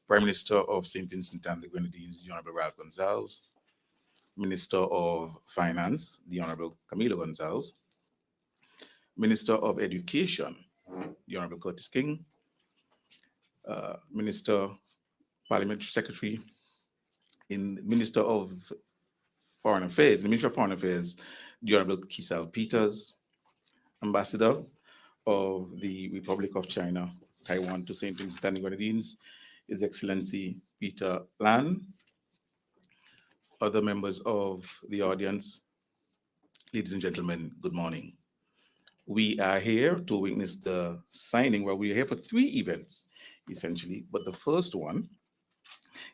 Prime Minister of St. Vincent and the Grenadines, the Honorable Ralph Gonzalez, Minister of Finance, the Honorable Camilo Gonzalez, Minister of Education, the Honorable Curtis King, Minister, Parliamentary Secretary, in Minister of Foreign Affairs, the Minister of Foreign Affairs, the Honorable Kisal Peters, Ambassador of the Republic of China, Taiwan to St. Vincent and the Grenadines, His Excellency Peter Lan, other members of the audience, ladies and gentlemen, good morning. We are here to witness the signing. Well, we're here for three events, essentially, but the first one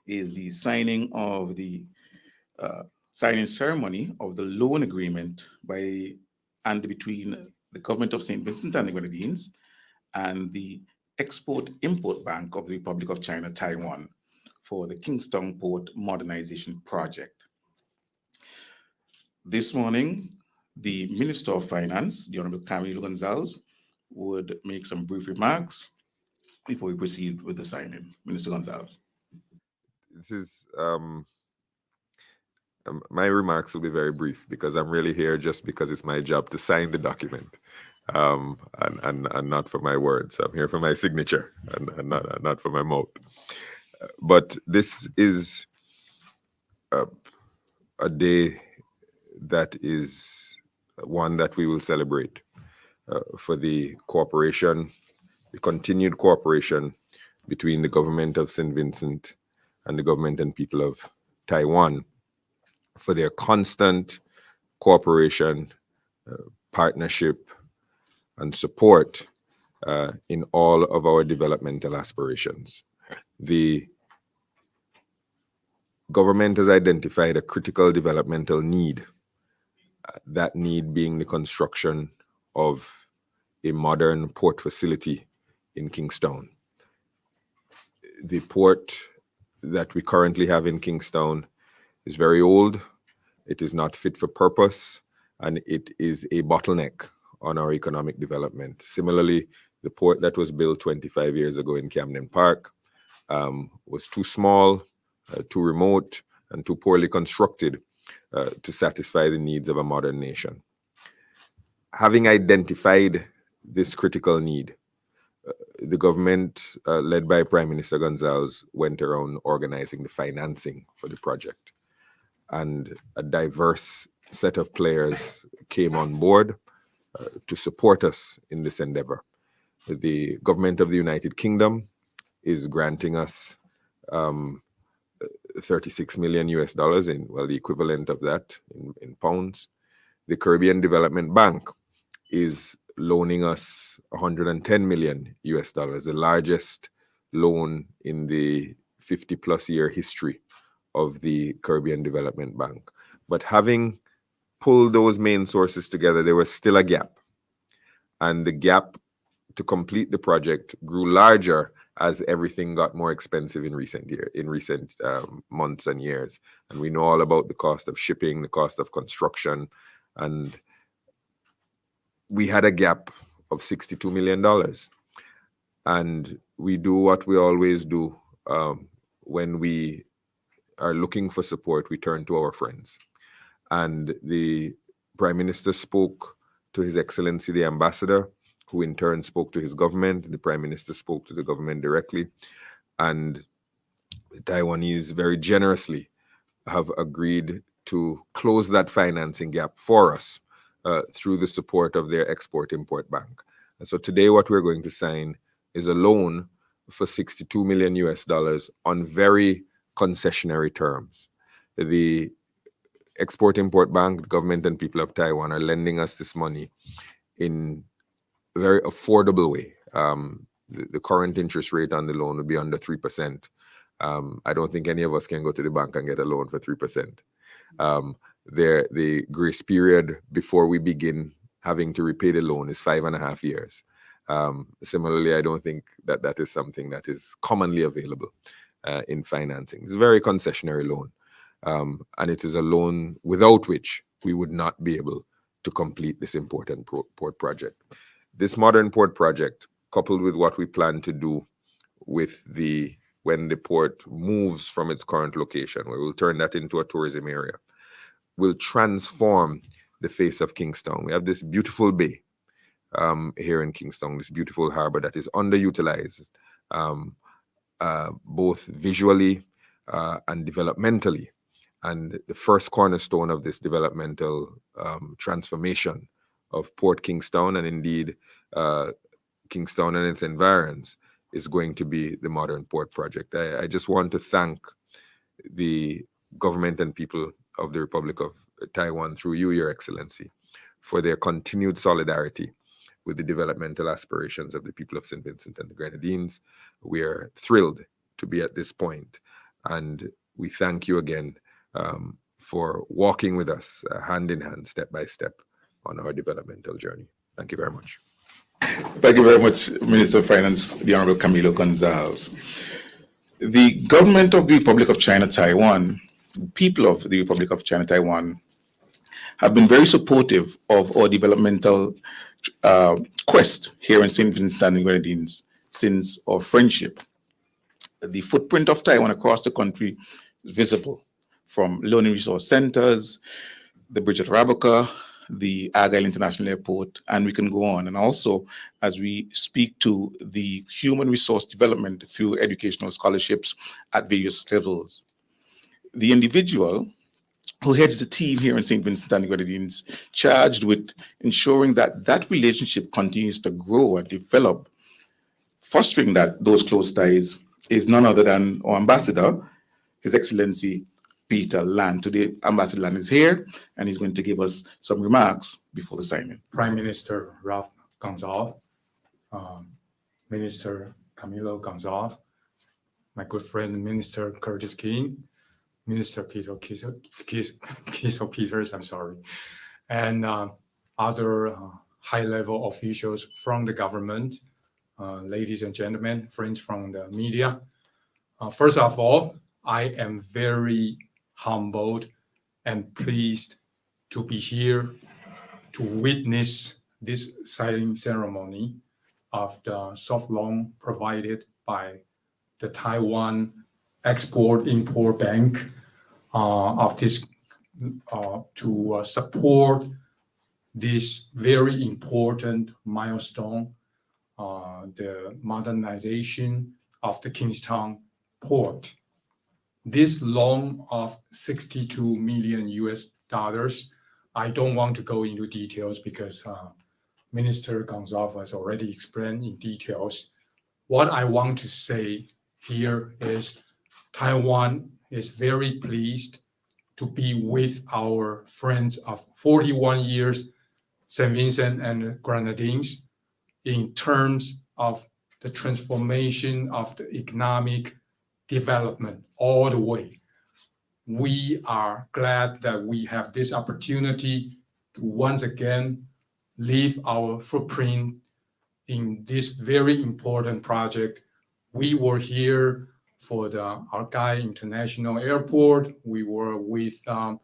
is the signing of the signing ceremony of the loan agreement by and between the government of St. Vincent and the Grenadines and the Export-Import Bank of the Republic of China, Taiwan, for the KINGSTOWN Port Modernization Project. This morning, the Minister of Finance, the Honorable Camilo Gonzalez, would make some brief remarks before we proceed with the signing. Minister Gonzalez. This is my remarks will be very brief because I'm really here just because it's my job to sign the document, and not for my words. I'm here for my signature and not for my mouth. But this is a day that is one that we will celebrate for the cooperation, the continued cooperation between the government of St. Vincent and the government and people of Taiwan, for their constant cooperation, partnership, and support in all of our developmental aspirations. The government has identified a critical developmental need, that need being the construction of a modern port facility in KINGSTOWN. The port that we currently have in KINGSTOWN is very old, it is not fit for purpose, and it is a bottleneck on our economic development. Similarly, the port that was built 25 years ago in Camden Park was too small, too remote, and too poorly constructed to satisfy the needs of a modern nation. Having identified this critical need, the government, led by Prime Minister Gonzalez, went around organizing the financing for the project. And a diverse set of players came on board to support us in this endeavor. The government of the United Kingdom is granting us 36 million US dollars in, well, the equivalent of that in pounds. The Caribbean Development Bank is loaning us 110 million US dollars, the largest loan in the 50-plus year history of the Caribbean Development Bank. But having pulled those main sources together, there was still a gap. And the gap to complete the project grew larger as everything got more expensive in recent months and years. And we know all about the cost of shipping, the cost of construction, and we had a gap of $62 million. And we do what we always do when we are looking for support, we turn to our friends. And the Prime Minister spoke to His Excellency the Ambassador, who in turn spoke to his government. The Prime Minister spoke to the government directly. And the Taiwanese very generously have agreed to close that financing gap for us through the support of their Export-Import Bank. And so today what we're going to sign is a loan for 62 million US dollars on very concessionary terms. The Export-Import Bank, the government and people of Taiwan are lending us this money in a very affordable way. The current interest rate on the loan would be under 3%. I don't think any of us can go to the bank and get a loan for 3%. The grace period before we begin having to repay the loan is 5.5 years. Similarly, I don't think that is something that is commonly available in financing. It's a very concessionary loan, and it is a loan without which we would not be able to complete this important port project. This modern port project, coupled with what we plan to do with when the port moves from its current location, where we'll turn that into a tourism area, will transform the face of Kingstown. We have this beautiful bay here in Kingstown, this beautiful harbor that is underutilized, both visually and developmentally. And the first cornerstone of this developmental transformation of Port Kingstown, and indeed Kingstown and its environs, is going to be the modern port project. I just want to thank the government and people of the Republic of Taiwan, through you, Your Excellency, for their continued solidarity with the developmental aspirations of the people of St. Vincent and the Grenadines. We are thrilled to be at this point, and we thank you again for walking with us hand in hand, step by step, on our developmental journey. Thank you very much. Thank you very much, Minister of Finance, the Honorable Camilo Gonzalez. The government of the Republic of China, Taiwan, people of the Republic of China, Taiwan, have been very supportive of our developmental quest here in St. Vincent and the Grenadines since our friendship. The footprint of Taiwan across the country is visible, from learning resource centers, the bridge at Rabuka, the Argyle International Airport, and we can go on. And also, as we speak to the human resource development through educational scholarships at various levels. The individual who heads the team here in St. Vincent and the Grenadines, charged with ensuring that that relationship continues to grow and develop, fostering those close ties, is none other than our ambassador, His Excellency Peter Land. Today, Ambassador Land is here, and he's going to give us some remarks before the signing. Prime Minister Ralph Gonzalez, Minister Camilo Gonzalez, my good friend Minister Curtis King, Minister Peter Kiesel Peters, I'm sorry, and other high-level officials from the government, ladies and gentlemen, friends from the media. First of all, I am very humbled and pleased to be here to witness this signing ceremony of the soft loan provided by the Taiwan Export-Import Bank of this to support this very important milestone, the modernization of the Kingstown port. This loan of $62 million, I don't want to go into details because Minister Gonzalez has already explained in details. What I want to say here is Taiwan is very pleased to be with our friends of 41 years, St. Vincent and Grenadines, in terms of the transformation of the economic development all the way. We are glad that we have this opportunity to once again leave our footprint in this very important project. We were here for the Argyle International Airport. We were with the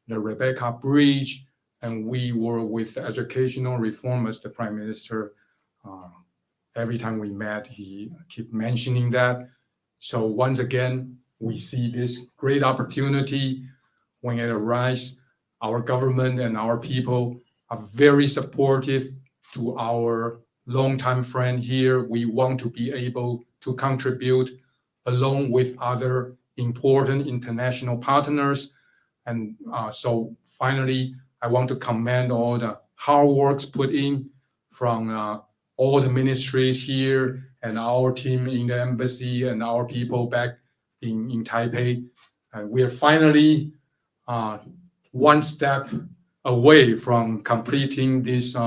Rebecca Bridge, and we were with the educational reform, as the Prime Minister, every time we met, he kept mentioning that. So once again, we see this great opportunity when it arises. Our government and our people are very supportive to our longtime friend here. We want to be able to contribute along with other important international partners. And so finally, I want to commend all the hard works put in from all the ministries here and our team in the embassy and our people back in Taipei. And we are finally one step away from completing this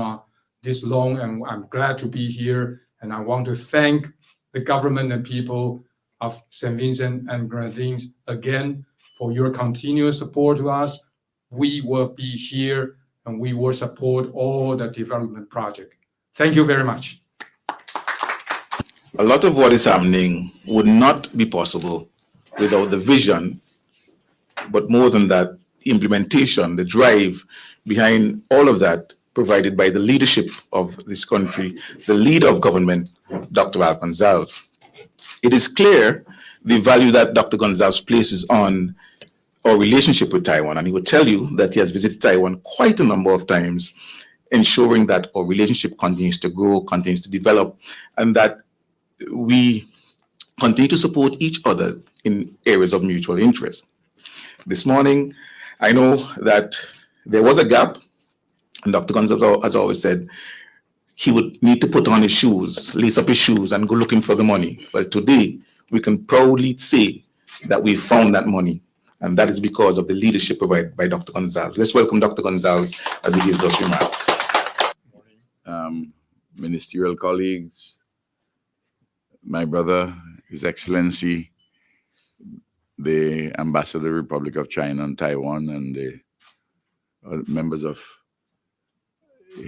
this loan, and I'm glad to be here. And I want to thank the government and people of St. Vincent and Grenadines again for your continuous support to us. We will be here and we will support all the development project. Thank you very much. A lot of what is happening would not be possible without the vision, but more than that, the implementation, the drive behind all of that provided by the leadership of this country, the leader of government, Dr. Ralph Gonzalez. It is clear the value that Dr. Gonzalez places on our relationship with Taiwan, and he would tell you that he has visited Taiwan quite a number of times, ensuring that our relationship continues to grow, continues to develop, and that we continue to support each other in areas of mutual interest. This morning, I know that there was a gap, and Dr. Gonzalez has always said he would need to put on his shoes, lace up his shoes, and go looking for the money. Well, today, we can proudly say that we found that money, and that is because of the leadership provided by Dr. Gonzalez. Let's welcome Dr. Gonzalez as he gives us remarks. Ministerial colleagues, my brother, His Excellency, the Ambassador of the Republic of China and Taiwan, and the members of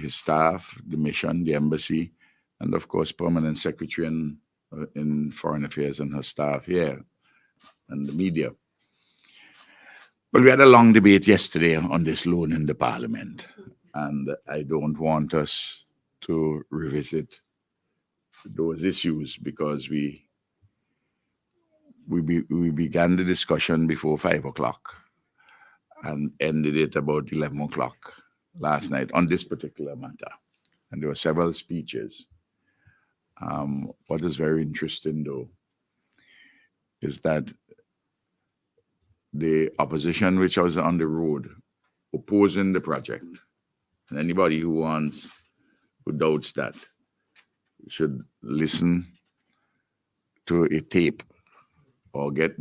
his staff, the mission, the embassy, and of course, Permanent Secretary in Foreign Affairs and her staff here, and the media. Well, we had a long debate yesterday on this loan in the Parliament, and I don't want us to revisit those issues because we began the discussion before 5 o'clock and ended it about 11 o'clock last night on this particular matter. And there were several speeches. What is very interesting, though, is that the opposition, which was on the road, opposing the project, and anybody who doubts that, should listen to a tape or get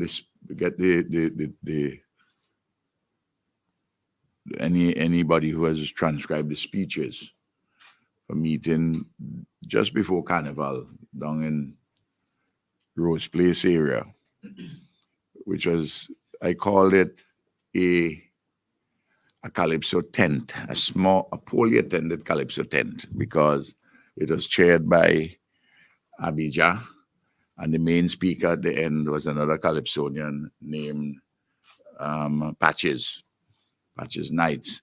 anybody who has transcribed the speeches a meeting just before Carnival down in Rose Place area, which was, I called it a calypso tent, a poorly attended calypso tent, because it was chaired by Abijah, and the main speaker at the end was another calypsonian named Patches Knights,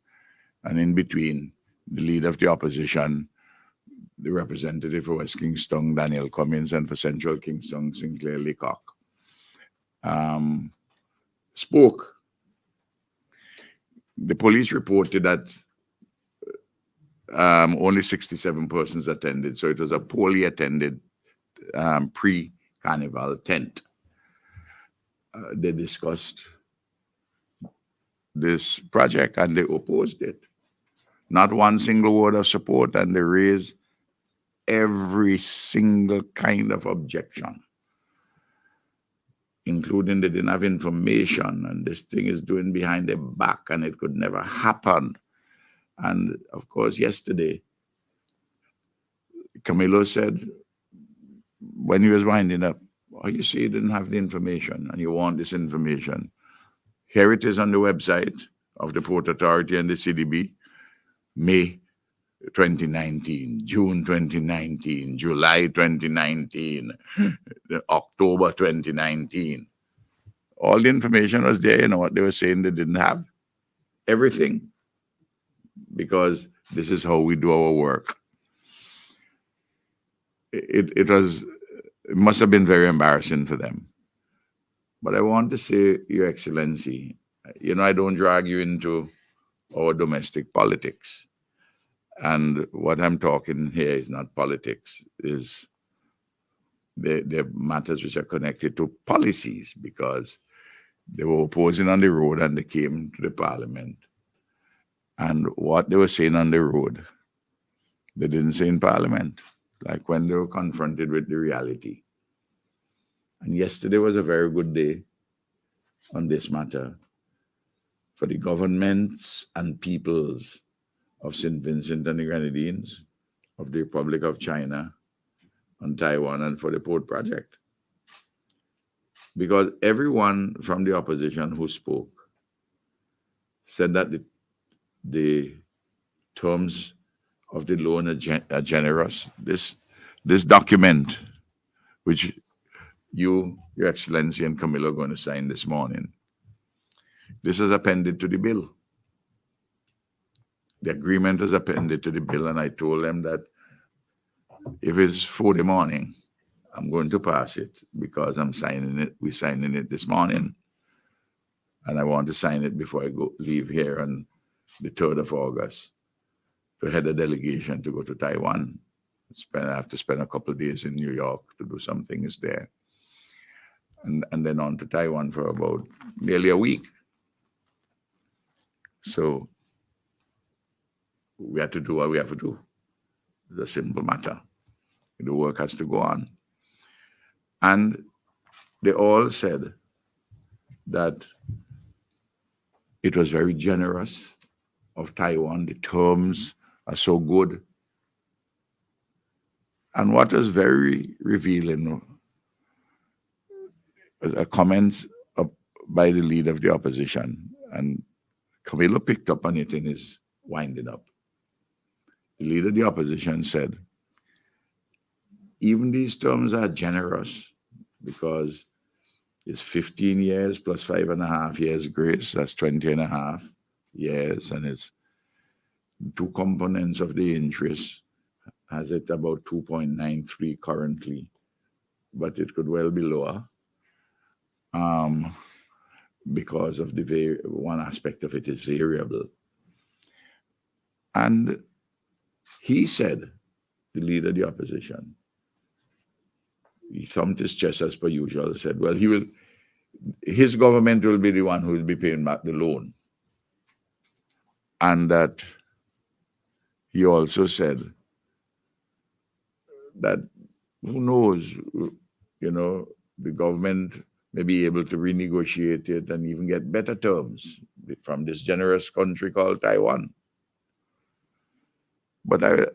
and in between, the leader of the opposition, the representative for West Kingston, Daniel Cummins, and for Central Kingston, Sinclair Leacock, spoke. The police reported that only 67 persons attended, so it was a poorly attended pre-carnival tent. They discussed this project and they opposed it. Not one single word of support, and they raised every single kind of objection, including they didn't have information and this thing is doing behind their back and it could never happen. And of course, yesterday, Camilo said, when he was winding up, oh, you see, you didn't have the information and you want this information. Here it is on the website of the Port Authority and the CDB, May 2019, June 2019, July 2019, October 2019. All the information was there. You know what they were saying they didn't have? Everything. Because this is how we do our work. It must have been very embarrassing for them. But I want to say, Your Excellency, you know, I don't drag you into our domestic politics. And what I'm talking here is not politics, is the matters which are connected to policies, because they were opposing on the road and they came to the Parliament. And what they were saying on the road, they didn't say in Parliament, like when they were confronted with the reality. And yesterday was a very good day on this matter, for the governments and peoples of St. Vincent and the Grenadines, of the Republic of China, and Taiwan, and for the port project. Because everyone from the opposition who spoke said that the terms of the loan are generous. This document, which Your Excellency, and Camilo are going to sign this morning, this is appended to the bill. The agreement is appended to the bill, and I told them that if it's 4 in the morning, I'm going to pass it because I'm signing it. We're signing it this morning, and I want to sign it before I leave here on the 3rd of August to head a delegation to go to Taiwan. I have to spend a couple of days in New York to do some things there, and then on to Taiwan for about nearly a week. So we have to do what we have to do. It's a simple matter. The work has to go on. And they all said that it was very generous of Taiwan. The terms are so good. And what was very revealing, comments by the leader of the opposition, and Camilo picked up on it in his winding up. The leader of the opposition said, even these terms are generous because it's 15 years plus 5.5 years grace, that's 20.5 years, and it's 2 components of the interest, has it about 2.93 currently, but it could well be lower because of the one aspect of it is variable. And he said, the leader of the opposition, he thumped his chest as per usual, said, well, his government will be the one who will be paying back the loan. And that he also said that who knows, the government may be able to renegotiate it and even get better terms from this generous country called Taiwan. But I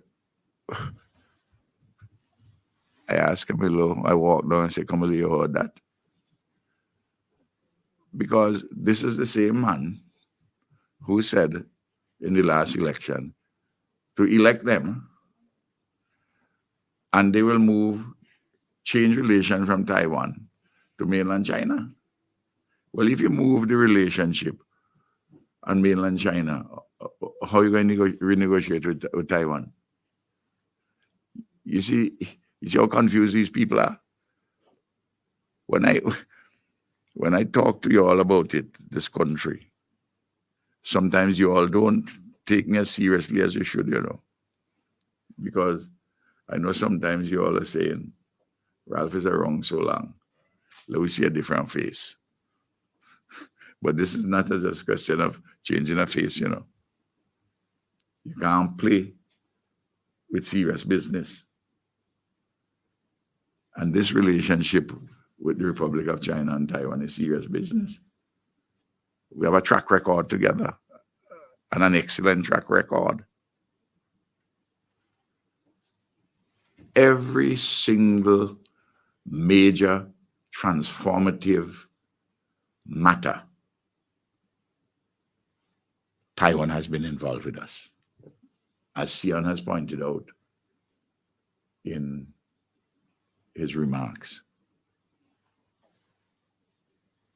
asked Camilo, I walked down and said, Camilo, you heard that? Because this is the same man who said in the last election to elect them and they will change relation from Taiwan to mainland China. Well, if you move the relationship on mainland China, how are you going to renegotiate with Taiwan? You see how confused these people are? When I talk to you all about it, this country, sometimes you all don't take me as seriously as you should, because I know sometimes you all are saying, Ralph is wrong so long. Let me see a different face. But this is not just a question of changing a face, You can't play with serious business. And this relationship with the Republic of China and Taiwan is serious business. We have a track record together, and an excellent track record. Every single major transformative matter, Taiwan has been involved with us, as Sion has pointed out in his remarks.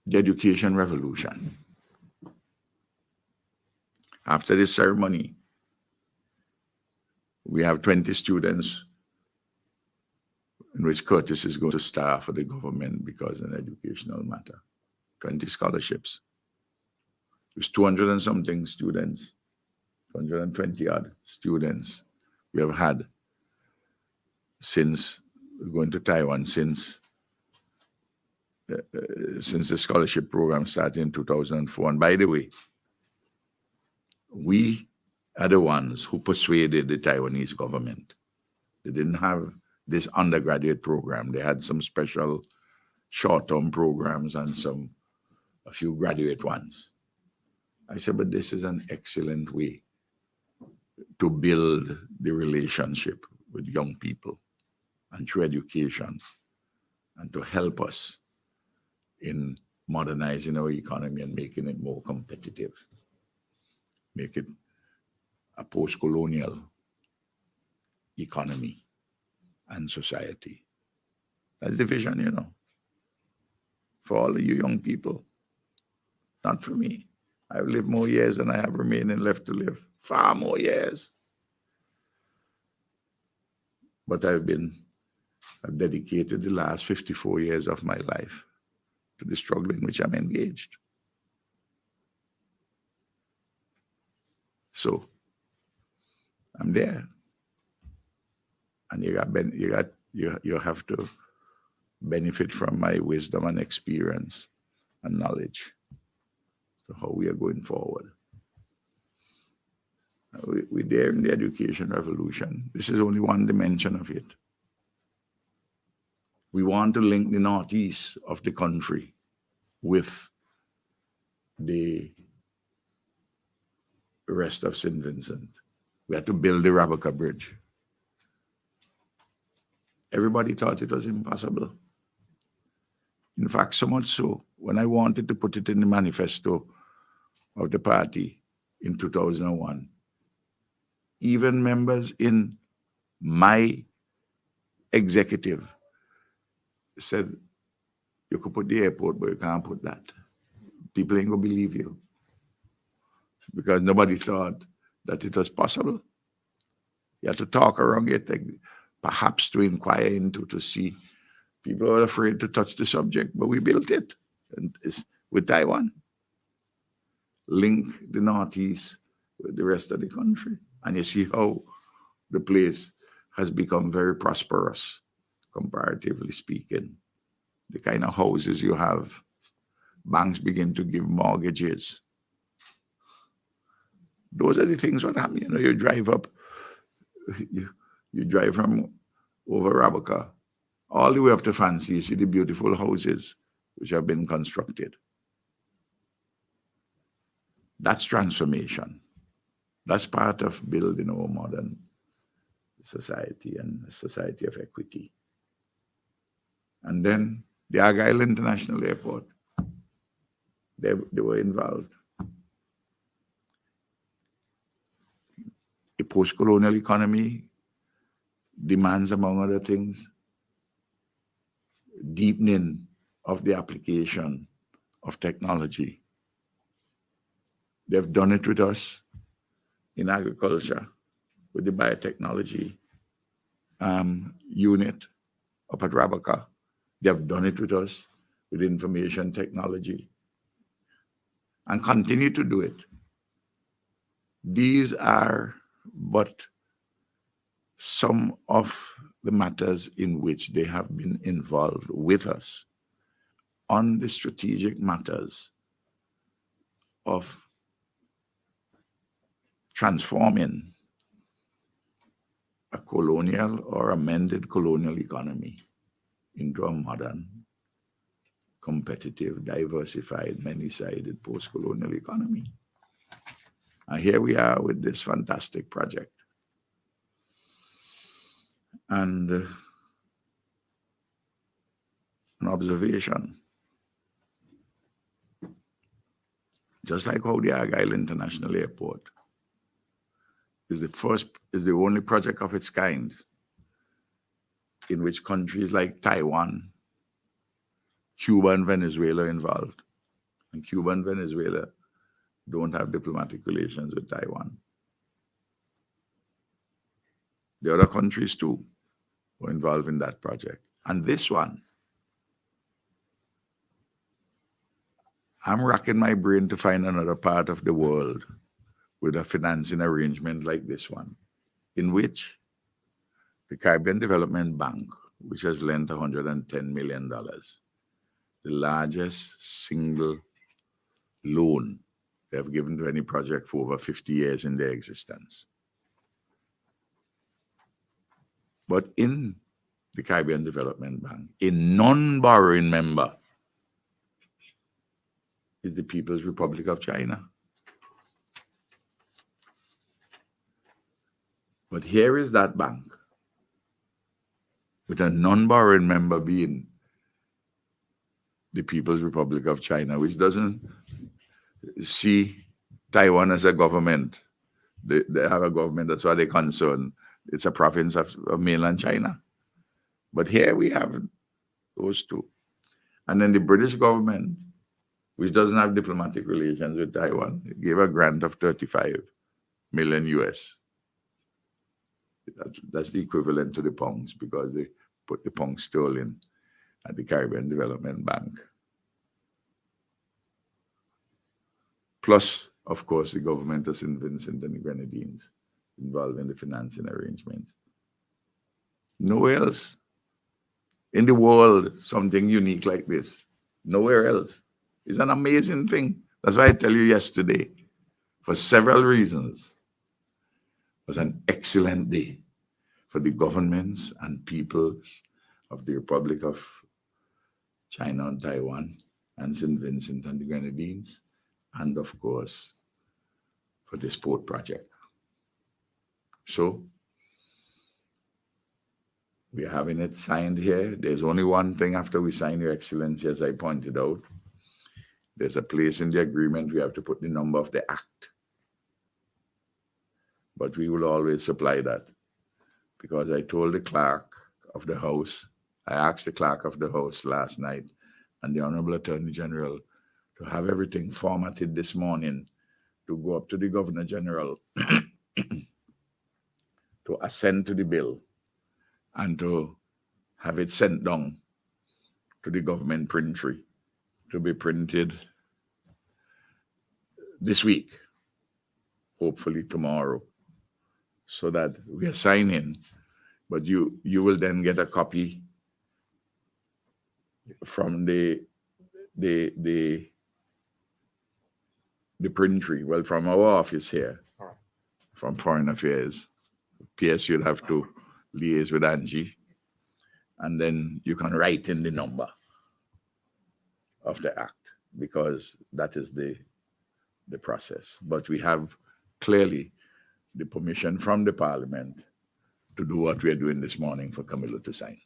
The education revolution. After this ceremony, we have 20 students in which Curtis is going to star for the government because of an educational matter. 20 scholarships. There's 200 and something students, 220 odd students we have had since going to Taiwan, since the scholarship program started in 2004. And by the way, we are the ones who persuaded the Taiwanese government. They didn't have this undergraduate program. They had some special short-term programs and a few graduate ones. I said, but this is an excellent way to build the relationship with young people and through education and to help us in modernizing our economy and making it more competitive, make it a post-colonial economy and society. That's the vision, you know, for all of you young people. Not for me. I've lived more years than I have remaining left to live. Far more years. But I've dedicated the last 54 years of my life to the struggle in which I'm engaged. So I'm there. And you have to benefit from my wisdom and experience and knowledge to how we are going forward. We're there in the education revolution. This is only one dimension of it. We want to link the northeast of the country with the rest of St. Vincent. We had to build the Rabaca Bridge. Everybody thought it was impossible. In fact, so much so, when I wanted to put it in the manifesto of the party in 2001, even members in my executive said, you could put the airport, but you can't put that. People ain't gonna believe you. Because nobody thought that it was possible. You had to talk around it, perhaps to inquire into, to see. People were afraid to touch the subject, but we built it. And it's with Taiwan. Link the Northeast with the rest of the country. And you see how the place has become very prosperous, comparatively speaking. The kind of houses you have, banks begin to give mortgages. Those are the things that happen. You know, you drive up, you drive from over Rabaca all the way up to Fancy. You see the beautiful houses which have been constructed. That's transformation. That's part of building our modern society and a society of equity. And then the Argyle International Airport, they were involved. A post-colonial economy demands, among other things, deepening of the application of technology. They've done it with us in agriculture, with the biotechnology unit up at Rabaca. They have done it with us with information technology and continue to do it. These are but some of the matters in which they have been involved with us on the strategic matters of transforming a colonial or amended colonial economy into a modern, competitive, diversified, many-sided post-colonial economy. And here we are with this fantastic project. And an observation. Just like how the Argyle International Airport is the only project of its kind in which countries like Taiwan, Cuba, and Venezuela are involved. And Cuba and Venezuela don't have diplomatic relations with Taiwan. The other countries too were involved in that project. And this one, I'm racking my brain to find another part of the world with a financing arrangement like this one, in which the Caribbean Development Bank, which has lent $110 million, the largest single loan they have given to any project for over 50 years in their existence. But in the Caribbean Development Bank, a non-borrowing member is the People's Republic of China. But here is that bank with a non-borrowing member being the People's Republic of China, which doesn't see Taiwan as a government. They have a government, that's why they're concerned. It's a province of mainland China. But here we have those two. And then the British government, which doesn't have diplomatic relations with Taiwan, gave a grant of 35 million US. That's the equivalent to the pounds, because they put the pound sterling at the Caribbean Development Bank. Plus, of course, the government of St. Vincent and the Grenadines involved in the financing arrangements. Nowhere else in the world something unique like this. Nowhere else. It's an amazing thing. That's why I tell you yesterday, for several reasons, it was an excellent day for the governments and peoples of the Republic of China and Taiwan and St. Vincent and the Grenadines, and of course, for this port project. So, we're having it signed here. There's only one thing after we sign, Your Excellency, as I pointed out. There's a place in the agreement we have to put the number of the act. But we will always supply that, because I told the clerk of the House, I asked the clerk of the House last night and the Honorable Attorney General to have everything formatted this morning to go up to the Governor General to assent to the bill and to have it sent down to the government printery to be printed this week, hopefully tomorrow, so that we are signing. But you will then get a copy from the printery, well, from our office here, from Foreign Affairs. PS, you'll have to liaise with Angie, and then you can write in the number of the act, because that is the process. But we have clearly the permission from the Parliament to do what we are doing this morning for Camilo to sign.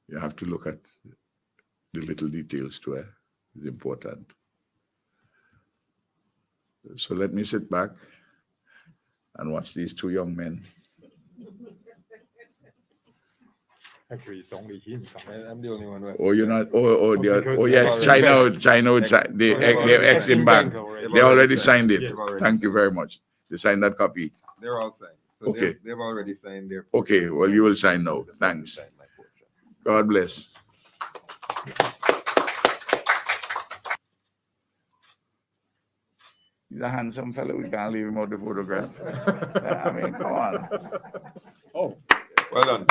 You have to look at the little details to it. It's important. So let me sit back and watch these two young men. Actually, it's only him. I'm the only one who has Oh, to you're sign. not. Oh, because yes, they've already China would sign. They're ex-im bank. They already signed it. Yes. Thank you very much. They signed that copy. They're all signed. So Okay. they've already signed their. Okay, well, you will sign now. Just have to Thanks. sign my portion. God bless. He's a handsome fellow. We can't leave him out the photograph. I mean, come on. Oh, Well done.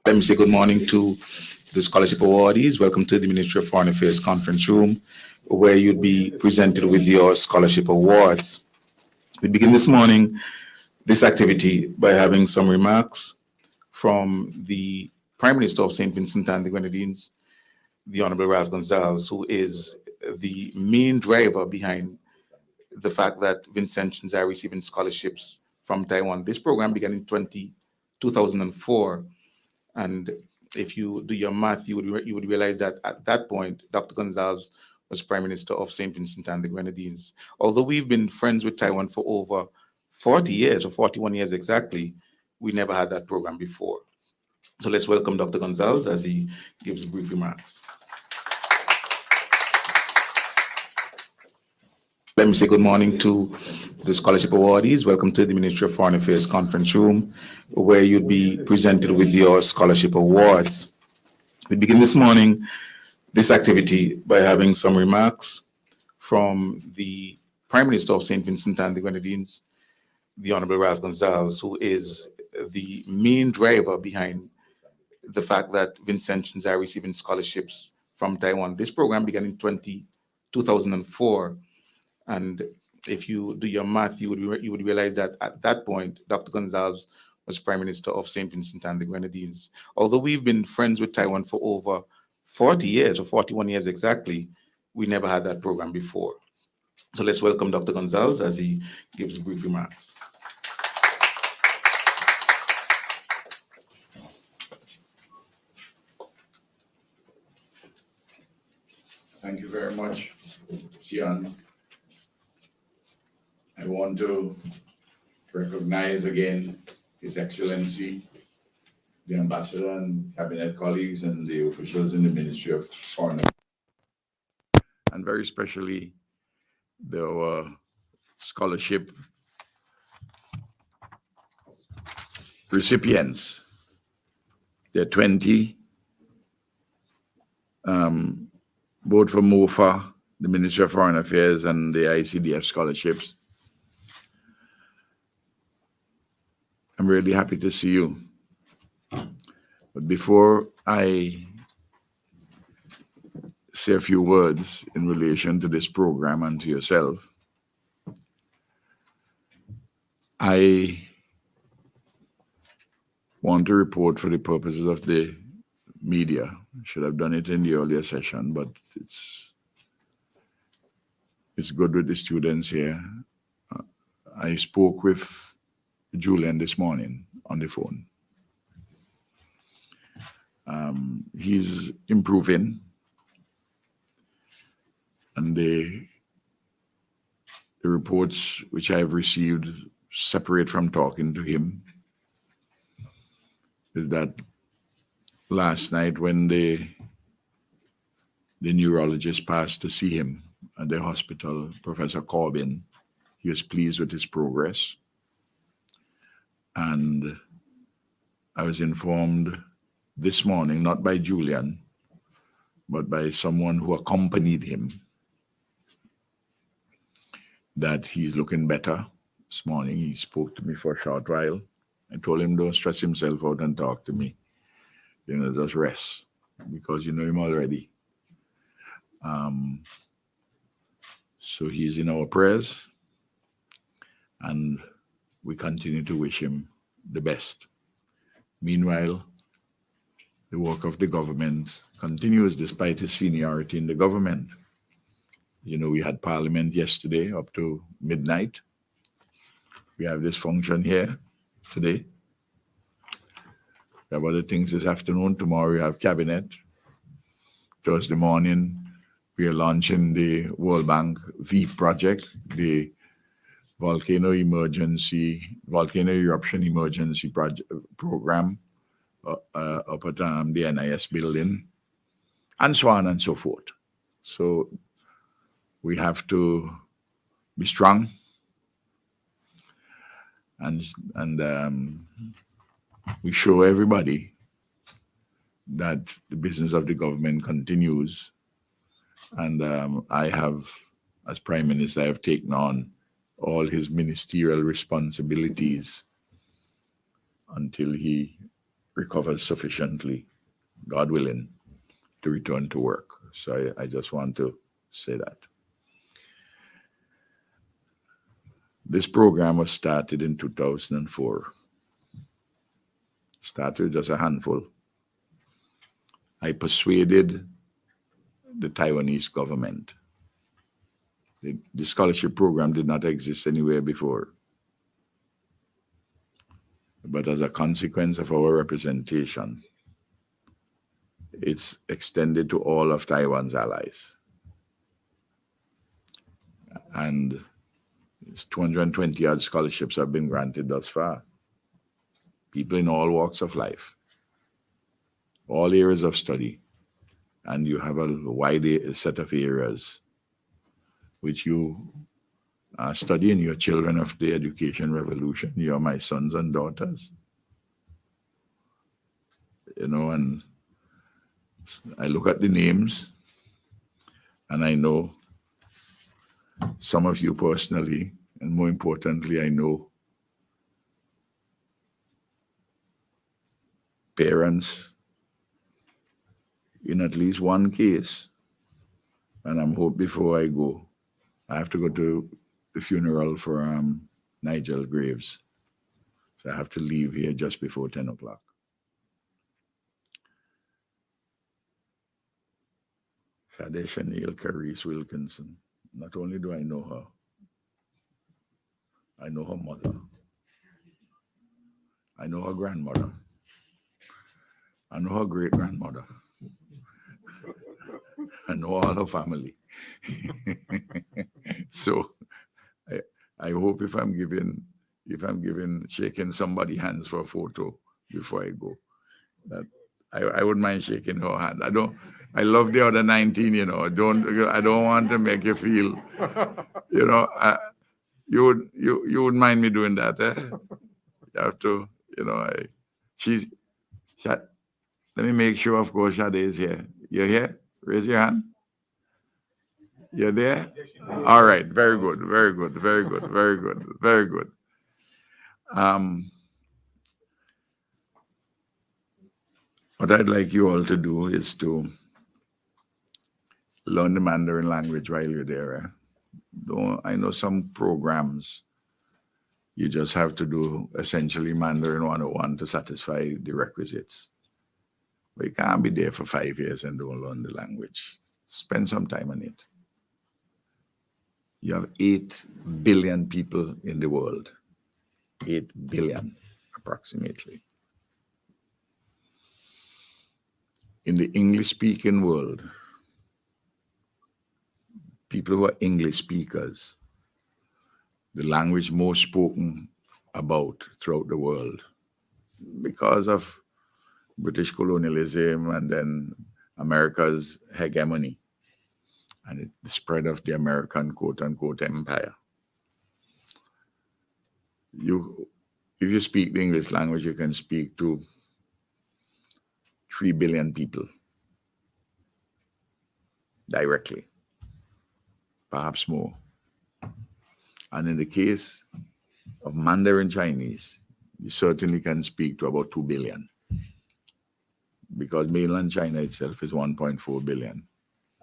Let me say good morning to the scholarship awardees. Welcome to the Ministry of Foreign Affairs conference room, where you'd be presented with your scholarship awards. We begin this morning this activity by having some remarks from the Prime Minister of St. Vincent and the Grenadines, the Honorable Ralph Gonsalves, who is the main driver behind the fact that Vincentians are receiving scholarships from Taiwan. This program began in 2004. And if you do your math, you would realize that at that point, Dr. Gonsalves was Prime Minister of St. Vincent and the Grenadines. Although we've been friends with Taiwan for over 40 years, or 41 years exactly, we never had that program before. So let's welcome Dr. Gonsalves as he gives brief remarks. Let me say good morning to the scholarship awardees. Welcome to the Ministry of Foreign Affairs conference room, where you'd be presented with your scholarship awards. We begin this morning this activity by having some remarks from the Prime Minister of St. Vincent and the Grenadines, the Honorable Ralph Gonsalves, who is the main driver behind the fact that Vincentians are receiving scholarships from Taiwan. This program began in 2004. And if you do your math, you would realize that at that point, Dr. Gonzalez was Prime Minister of St. Vincent and the Grenadines. Although we've been friends with Taiwan for over 40 years or 41 years exactly, we never had that program before. So let's welcome Dr. Gonzalez as he gives brief remarks. Thank you very much, Sion. I want to recognize again His Excellency, the Ambassador and Cabinet colleagues and the officials in the Ministry of Foreign Affairs, and very especially the scholarship recipients. There are 20, both from MOFA, the Ministry of Foreign Affairs, and the ICDF scholarships. I'm really happy to see you. But before I say a few words in relation to this program and to yourself, I want to report for the purposes of the media. I should have done it in the earlier session, but it's good with the students here. I spoke with Julian this morning on the phone. He's improving, and the reports which I've received separate from talking to him is that last night when the neurologist passed to see him at the hospital, Professor Corbin, he was pleased with his progress. And I was informed this morning, not by Julian, but by someone who accompanied him, that he's looking better. This morning he spoke to me for a short while. I told him don't stress himself out and talk to me. Just rest, because you know him already. So he's in our prayers, and we continue to wish him the best. Meanwhile, the work of the government continues despite his seniority in the government. We had Parliament yesterday up to midnight. We have this function here today. We have other things this afternoon. Tomorrow we have Cabinet. Thursday morning, we are launching the World Bank VEEP project, the volcano eruption emergency program up at the NIS building, and so on and so forth. So we have to be strong and we show everybody that the business of the government continues. And I have, as Prime Minister, I have taken on all his ministerial responsibilities until he recovers sufficiently, God willing, to return to work. So I just want to say that. This program was started in 2004. Started with just a handful. I persuaded the Taiwanese government. The scholarship program did not exist anywhere before. But as a consequence of our representation, it's extended to all of Taiwan's allies. And 220 odd scholarships have been granted thus far. People in all walks of life, all areas of study. And you have a wide set of areas which you study, and you're children of the education revolution. You're my sons and daughters. And I look at the names and I know some of you personally, and more importantly, I know parents in at least one case. And I'm hope before I go, I have to go to the funeral for Nigel Graves. So I have to leave here just before 10 o'clock. Shade Chanel Carice Wilkinson. Not only do I know her, I know her mother. I know her grandmother. I know her great grandmother. I know all her family. So I hope if I'm shaking somebody's hands for a photo before I go, that I wouldn't mind shaking her hand. I love the other 19, you know. I don't want to make you feel, you know, you wouldn't mind me doing that, eh? You have to, you know, let me make sure, of course, Shade is here. You're here? Raise your hand. You're there? All right. Very good. Very good. Very good. Very good. Very good. What I'd like you all to do is to learn the Mandarin language while you're there. I know some programs you just have to do essentially Mandarin 101 to satisfy the requisites. But you can't be there for 5 years and don't learn the language. Spend some time on it. You have 8 billion people in the world. 8 billion, approximately. In the English-speaking world, people who are English speakers, the language most spoken about throughout the world, because of British colonialism and then America's hegemony and the spread of the American quote-unquote empire. If you speak the English language, you can speak to 3 billion people directly, perhaps more. And in the case of Mandarin Chinese, you certainly can speak to about 2 billion, because mainland China itself is 1.4 billion.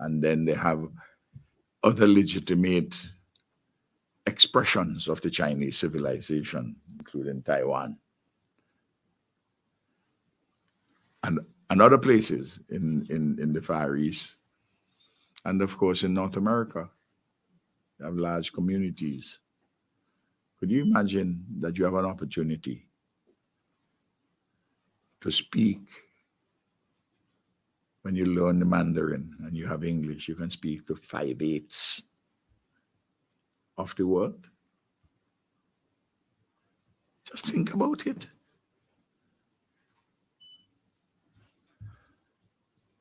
And then they have other legitimate expressions of the Chinese civilization, including Taiwan. And other places in the Far East. And of course, in North America, you have large communities. Could you imagine that you have an opportunity to speak? When you learn the Mandarin and you have English, you can speak to 5/8 of the world. Just think about it.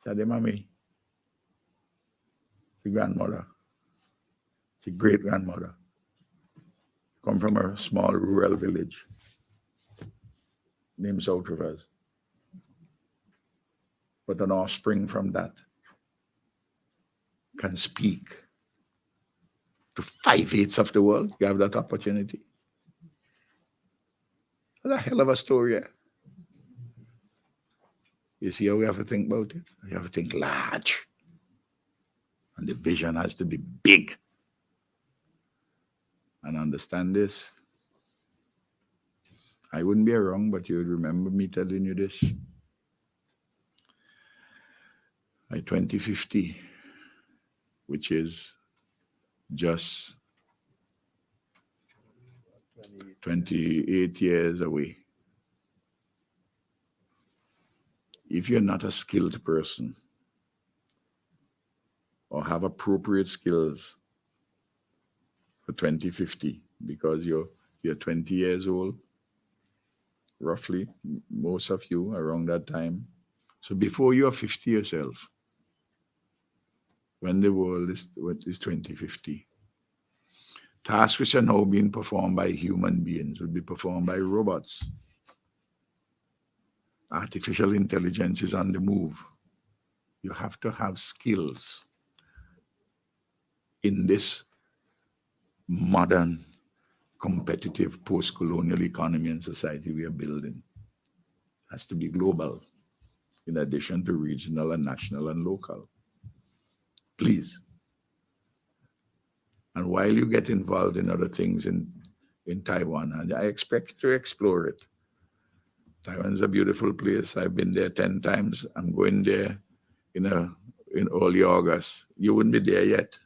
Shade Mami, the grandmother, the great grandmother, come from a small rural village named South Rivers. But an offspring from that can speak to 5/8 of the world. You have that opportunity. That's a hell of a story. Eh? You see how we have to think about it? You have to think large. And the vision has to be big. And understand this. I wouldn't be wrong, but you would remember me telling you this. By 2050, which is just 28 years away. If you're not a skilled person or have appropriate skills for 2050, because you're 20 years old, roughly, most of you around that time. So before you are 50 yourself, when the world is 2050, tasks which are now being performed by human beings will be performed by robots. Artificial intelligence is on the move. You have to have skills in this modern, competitive, post-colonial economy and society we are building. It has to be global, in addition to regional and national and local. Please. And while you get involved in other things in Taiwan, and I expect you to explore it. Taiwan is a beautiful place. I've been there 10 times. I'm going there in early August. You wouldn't be there yet.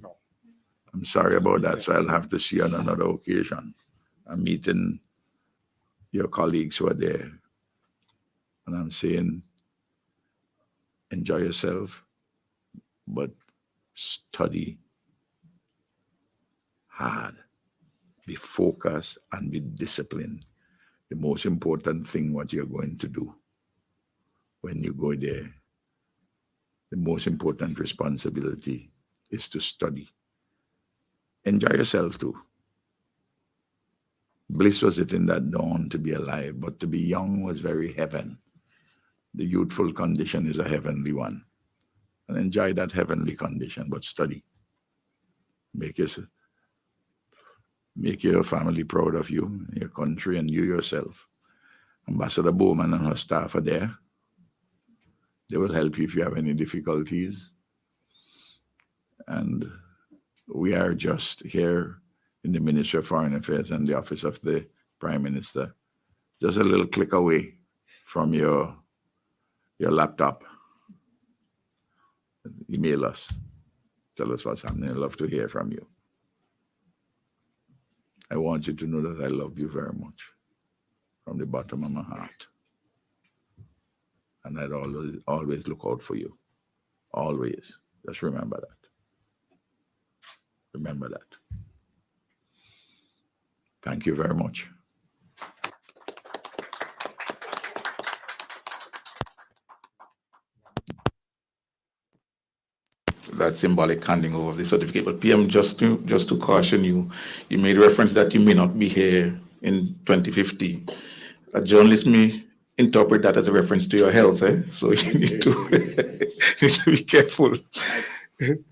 No. I'm sorry about that. So I'll have to see you on another occasion. I'm meeting your colleagues who are there. And I'm saying, enjoy yourself, but study hard. Be focused and be disciplined. The most important thing what you're going to do when you go there, the most important responsibility is to study. Enjoy yourself too. Bliss was it in that dawn to be alive, but to be young was very heaven. The youthful condition is a heavenly one. And enjoy that heavenly condition, but study. Make your family proud of you, your country, and you yourself. Ambassador Bowman and her staff are there. They will help you if you have any difficulties. And we are just here in the Ministry of Foreign Affairs and the Office of the Prime Minister, just a little click away from your laptop. Email us. Tell us what's happening. I'd love to hear from you. I want you to know that I love you very much from the bottom of my heart. And I'd always look out for you. Always. Just remember that. Remember that. Thank you very much. That symbolic handing over of the certificate. But PM, just to caution you, you made reference that you may not be here in 2050. A journalist may interpret that as a reference to your health, so you need to be careful. In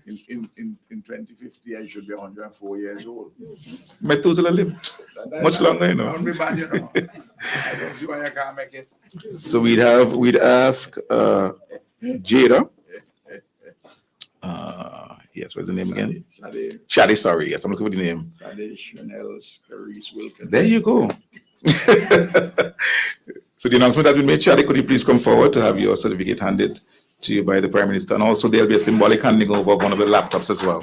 2050, I should be 104 years old. Methuselah lived much longer, you know. Don't be bad, you know. I don't see why I can't make it. So we'd ask Jada. Yes, what's the name again? Shadi, sorry. Yes, I'm looking for the name. Shadi Chanel Scarice Wilkins. There you go. So the announcement has been made. Shadi, could you please come forward to have your certificate handed to you by the Prime Minister? And also there'll be a symbolic handing over of one of the laptops as well.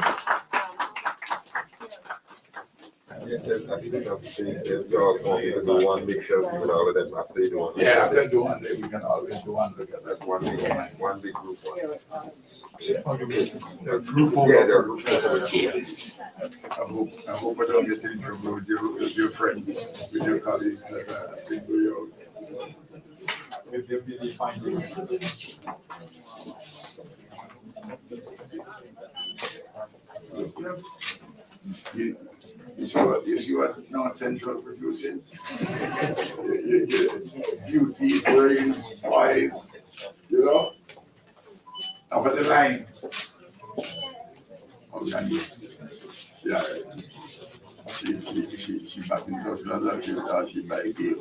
Yeah, after do one, we can always do one because that's one big group. Group I hope I don't get in trouble with your friends, with your colleagues that sing to you. You see what non-essential produces? Beauty, brains, eyes, you know? Over the line. Okay. Yeah. She back in touch with us, she might give.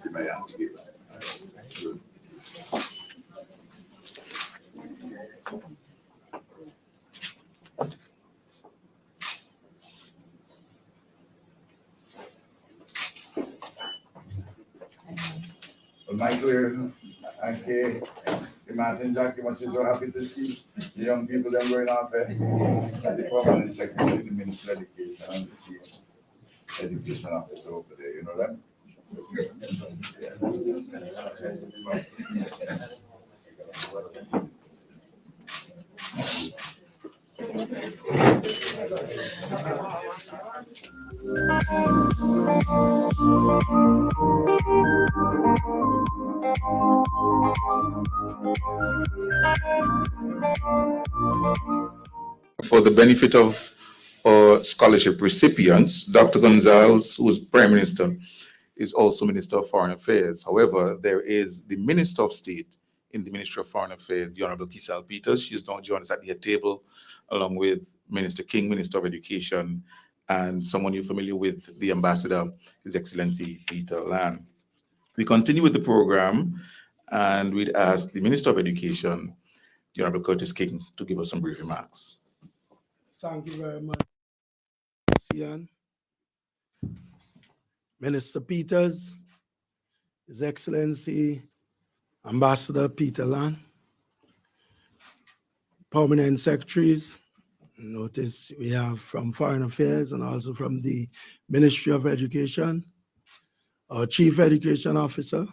She might have to give. Good. Well, Michael, okay. Martin Jackie was so happy to see the young people that going out there. The permanent secretary in the Ministry of Education and the Chief Education Officer over there, you know that? For the benefit of our scholarship recipients, Dr. Gonzalez, who is Prime Minister, is also Minister of Foreign Affairs. However, there is the Minister of State in the Ministry of Foreign Affairs, the Honorable Kisal Peters. She's now joined us at the table, along with Minister King, Minister of Education, and someone you're familiar with, the Ambassador, His Excellency Peter Lan. We continue with the program, and we'd ask the Minister of Education, the Honorable Curtis King, to give us some brief remarks. Thank you very much, Ian. Minister Peters, His Excellency Ambassador Peter Land, permanent secretaries. Notice we have from Foreign Affairs and also from the Ministry of Education, our Chief Education Officer.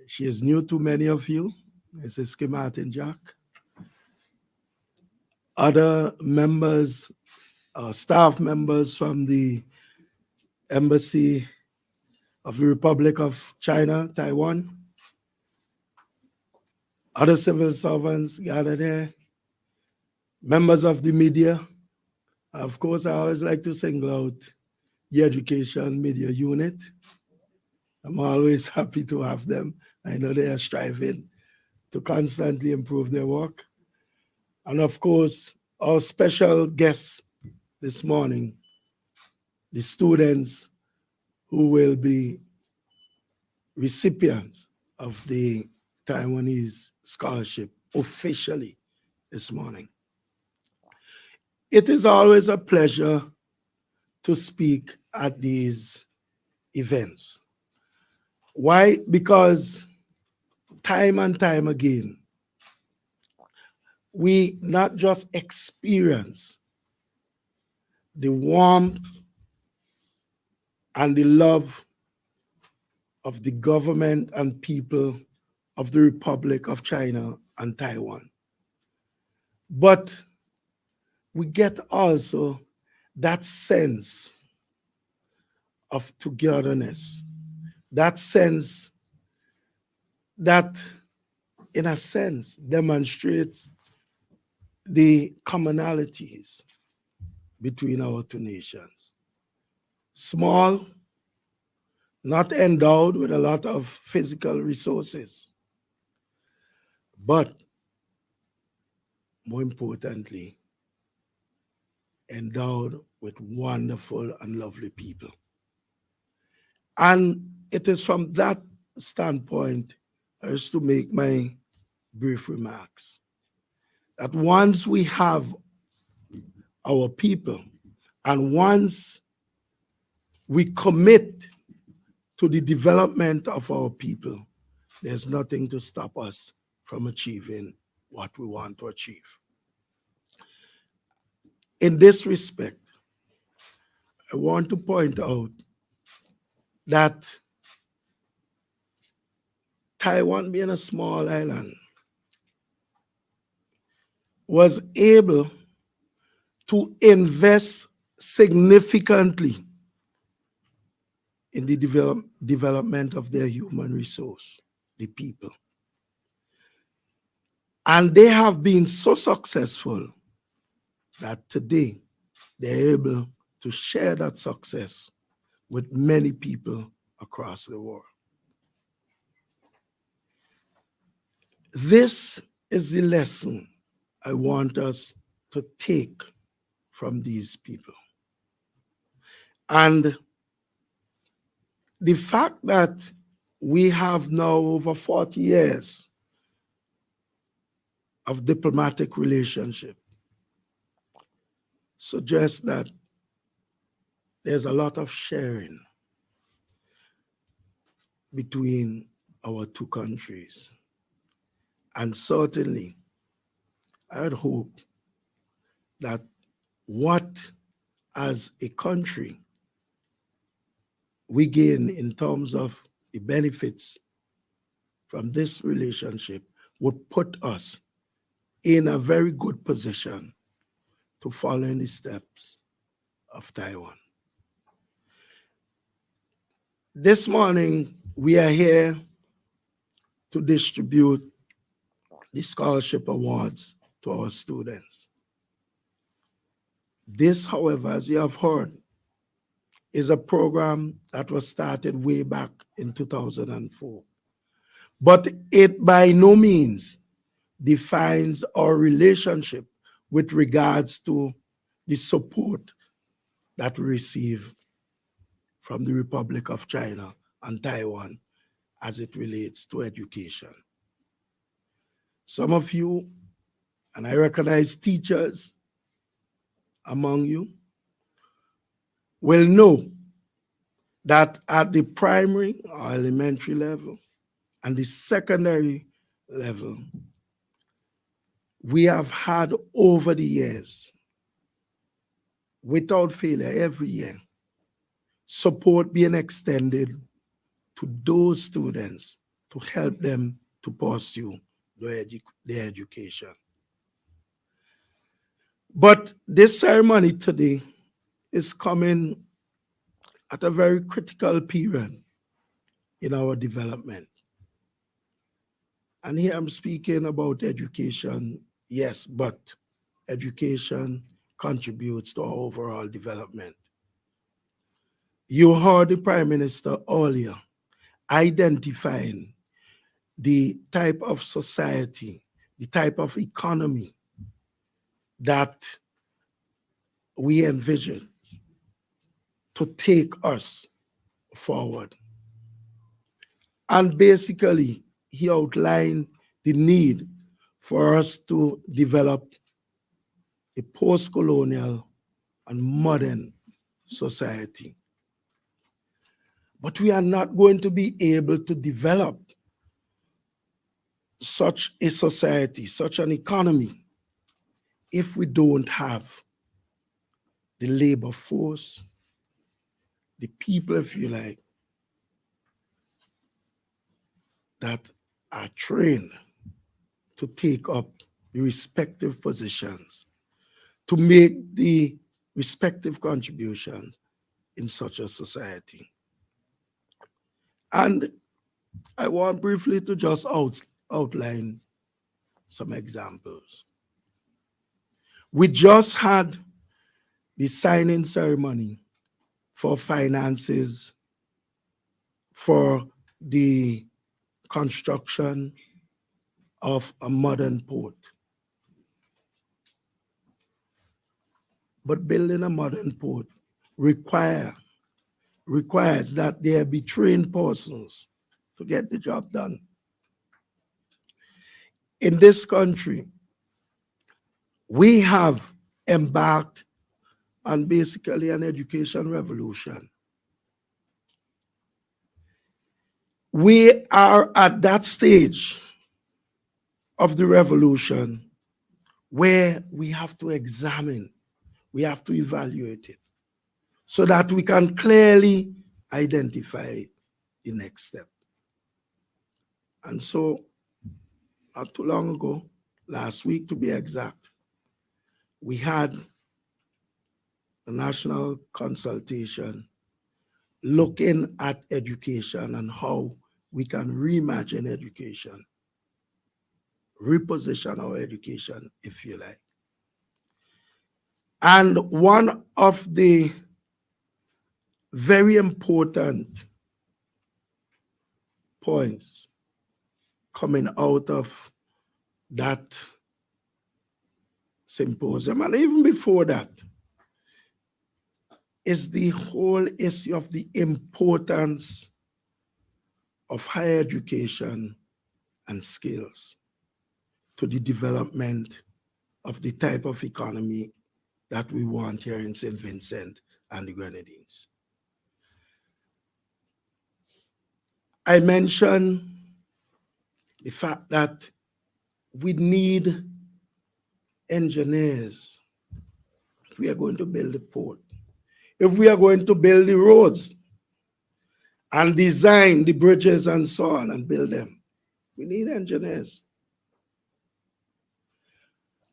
She is new to many of you, Mrs. Kim Martin Jack. Other members, staff members from the Embassy of the Republic of China, Taiwan. Other civil servants gathered here. Members of the media. Of course, I always like to single out the Education Media Unit. I'm always happy to have them. I know they are striving to constantly improve their work. And of course, our special guests this morning, the students who will be recipients of the Taiwanese scholarship officially this morning. It is always a pleasure to speak at these events. Why? Because time and time again, we not just experience the warmth and the love of the government and people of the Republic of China and Taiwan, but we get also that sense of togetherness, that sense that, in a sense, demonstrates the commonalities between our two nations. Small, not endowed with a lot of physical resources, but more importantly, endowed with wonderful and lovely people. And it is from that standpoint I was to make my brief remarks. That once we have our people and once we commit to the development of our people, there's nothing to stop us from achieving what we want to achieve. In this respect, I want to point out that Taiwan, being a small island, was able to invest significantly in the development of their human resource, the people. And they have been so successful that today they're able to share that success with many people across the world. This is the lesson I want us to take from these people. And the fact that we have now over 40 years of diplomatic relationship suggests that there's a lot of sharing between our two countries. And certainly, I would hope that what as a country we gain in terms of the benefits from this relationship would put us in a very good position to follow in the steps of Taiwan. This morning, we are here to distribute the scholarship awards to our students. This, however, as you have heard, is a program that was started way back in 2004. But it by no means defines our relationship with regards to the support that we receive from the Republic of China and Taiwan as it relates to education. Some of you, and I recognize teachers, among you will know that at the primary or elementary level and the secondary level, we have had over the years, without failure every year, support being extended to those students to help them to pursue their education. But this ceremony today is coming at a very critical period in our development. And here I'm speaking about education, yes, but education contributes to our overall development. You heard the Prime Minister earlier identifying the type of society, the type of economy that we envision to take us forward. And basically, he outlined the need for us to develop a post-colonial and modern society. But we are not going to be able to develop such a society, such an economy, if we don't have the labor force, the people, if you like, that are trained to take up the respective positions, to make the respective contributions in such a society. And I want briefly to just outline some examples. We just had the signing ceremony for finances for the construction of a modern port. But building a modern port requires that there be trained persons to get the job done. In this country, we have embarked on basically an education revolution. We are at that stage of the revolution where we have to examine, we have to evaluate it so that we can clearly identify the next step. And so, not too long ago, last week to be exact, we had a national consultation looking at education and how we can reimagine education, reposition our education, if you like. And one of the very important points coming out of that symposium, and even before that, is the whole issue of the importance of higher education and skills to the development of the type of economy that we want here in St. Vincent and the Grenadines. I mentioned the fact that we need engineers if we are going to build a port, if we are going to build the roads and design the bridges and so on and build them. We need engineers.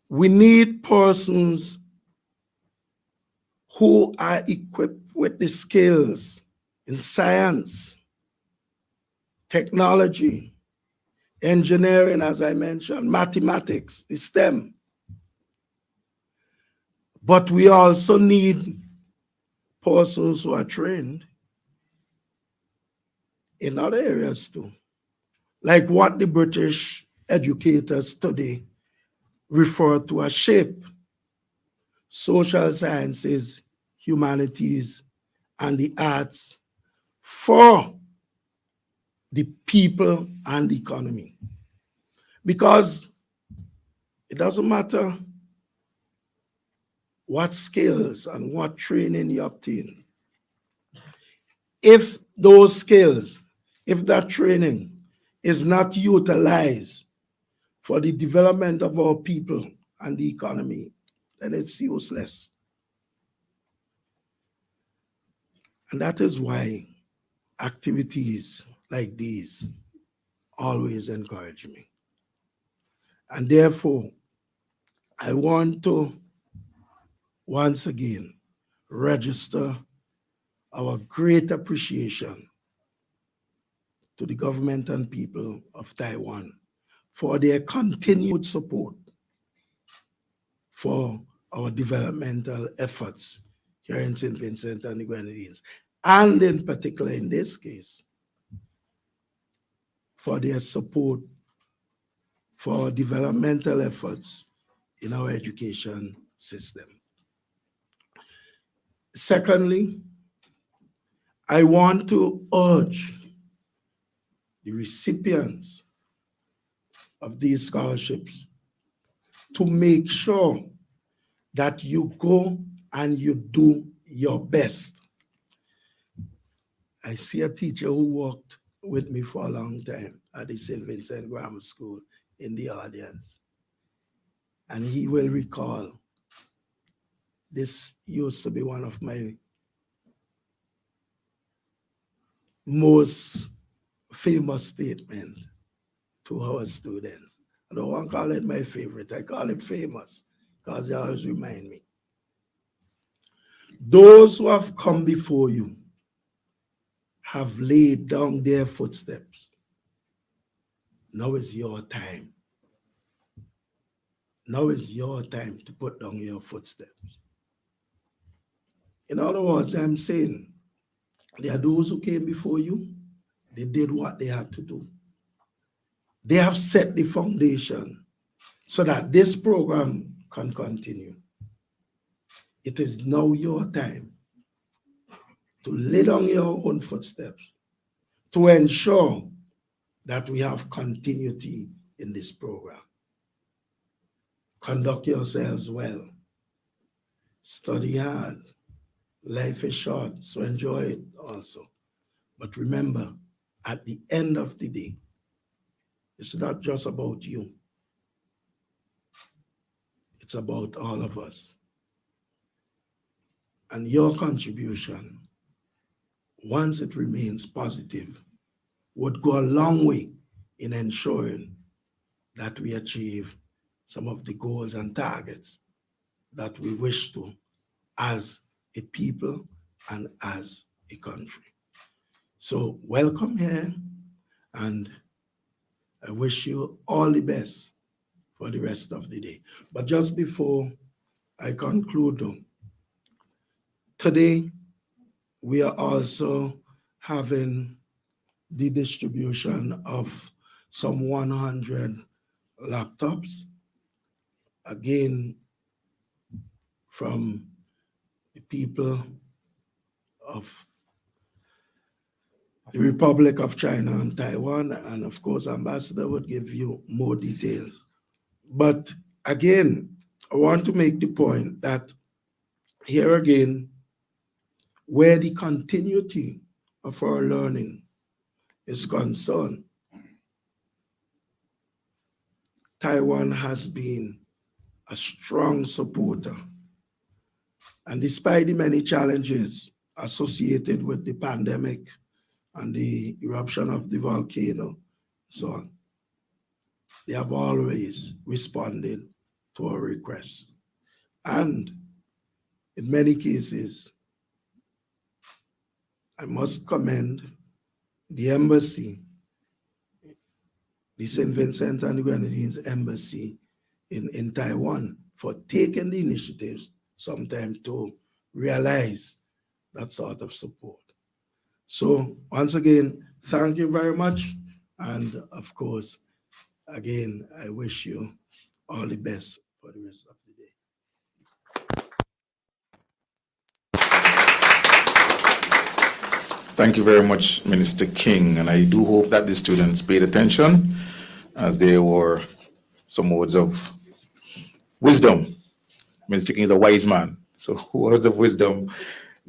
We need persons who are equipped with the skills in science, technology, engineering, as I mentioned, mathematics, the STEM. But we also need persons who are trained in other areas too, like what the British educators today refer to as SHAPE: social sciences, humanities, and the arts for the people and the economy. Because it doesn't matter what skills and what training you obtain. If those skills, if that training is not utilized for the development of our people and the economy, then it's useless. And that is why activities like these always encourage me. And therefore, I want to once again register our great appreciation to the government and people of Taiwan for their continued support for our developmental efforts here in St. Vincent and the Grenadines, and in particular in this case, for their support for our developmental efforts in our education system. Secondly, I want to urge the recipients of these scholarships to make sure that you go and you do your best. I see a teacher who worked with me for a long time at the St. Vincent Grammar School in the audience. And he will recall this used to be one of my most famous statements to our students. I don't want to call it my favorite, I call it famous because they always remind me. Those who have come before you have laid down their footsteps. Now is your time. Now is your time to put down your footsteps. In other words, I'm saying there are those who came before you, they did what they had to do. They have set the foundation so that this program can continue. It is now your time to lay down your own footsteps to ensure that we have continuity in this program. Conduct yourselves well. Study hard. Life is short, so enjoy it also. But remember, at the end of the day, it's not just about you. It's about all of us. And your contribution, once it remains positive, would go a long way in ensuring that we achieve some of the goals and targets that we wish to as a people and as a country. So welcome here, and I wish you all the best for the rest of the day. But just before I conclude, today we are also having the distribution of some 100 laptops, again from the people of the Republic of China and Taiwan, and of course, Ambassador would give you more details. But again, I want to make the point that here again, where the continuity of our learning is concerned, Taiwan has been a strong supporter. And despite the many challenges associated with the pandemic and the eruption of the volcano, so on, they have always responded to our requests. And in many cases, I must commend the embassy, the St. Vincent and the Grenadines embassy in Taiwan, for taking the initiatives sometimes to realize that sort of support. So once again, thank you very much. And of course, again, I wish you all the best for the rest of the day. Thank you very much, Minister King. And I do hope that the students paid attention, as there were some words of wisdom. Minister King is a wise man. So words of wisdom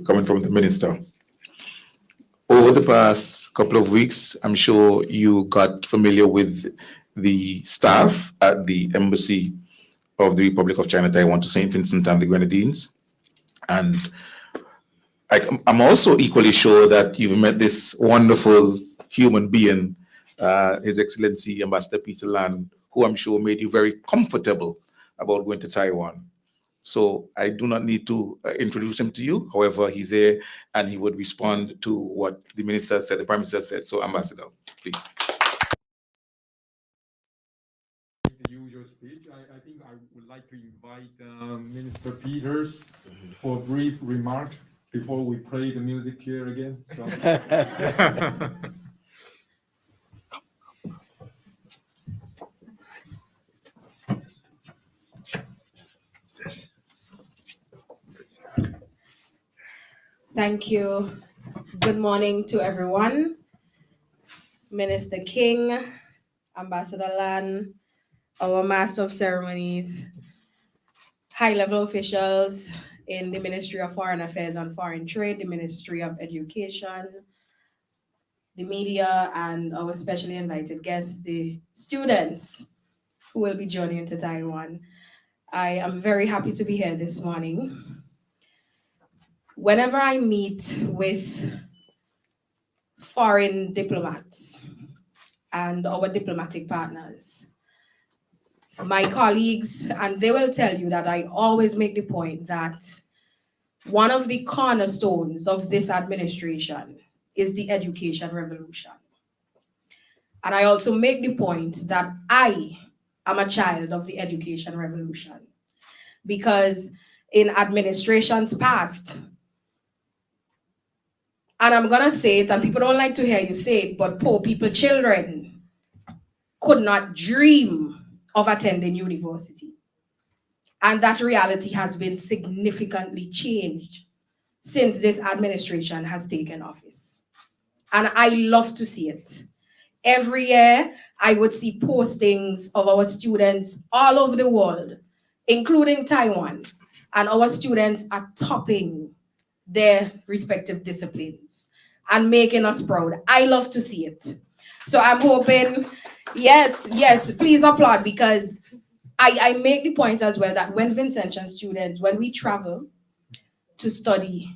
coming from the minister. Over the past couple of weeks, I'm sure you got familiar with the staff at the Embassy of the Republic of China, Taiwan to St. Vincent and the Grenadines. And I'm also equally sure that you've met this wonderful human being, His Excellency Ambassador Peter Land, who I'm sure made you very comfortable about going to Taiwan. So I do not need to introduce him to you. However, he's here and he would respond to what the minister said, the prime minister said. So, Ambassador, please. The usual speech. I think I would like to invite Minister Peters for a brief remark before we play the music here again. So. Thank you. Good morning to everyone. Minister King, Ambassador Lan, our Master of Ceremonies, high-level officials in the Ministry of Foreign Affairs and Foreign Trade, the Ministry of Education, the media, and our specially invited guests, the students who will be journeying to Taiwan. I am very happy to be here this morning. Whenever I meet with foreign diplomats and our diplomatic partners, my colleagues, and they will tell you that I always make the point that one of the cornerstones of this administration is the education revolution. And I also make the point that I am a child of the education revolution, because in administrations past, and I'm gonna say it, and people don't like to hear you say it, but poor people, children could not dream of attending university. And that reality has been significantly changed since this administration has taken office. And I love to see it. Every year, I would see postings of our students all over the world, including Taiwan, and our students are topping their respective disciplines and making us proud. I love to see it. So I'm hoping, yes, please applaud, because I make the point as well that when Vincentian students, when we travel to study,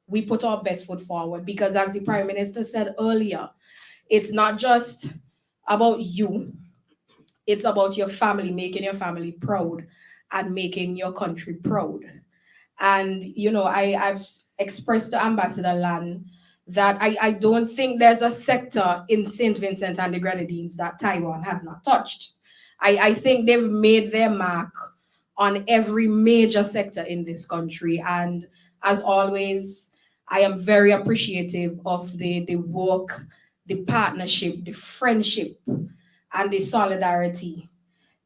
we put our best foot forward, because as the Prime Minister said earlier, it's not just about you, it's about your family, making your family proud and making your country proud. And, you know, I've expressed to Ambassador Lan that I don't think there's a sector in St. Vincent and the Grenadines that Taiwan has not touched. I think they've made their mark on every major sector in this country. And as always, I am very appreciative of the work, the partnership, the friendship, and the solidarity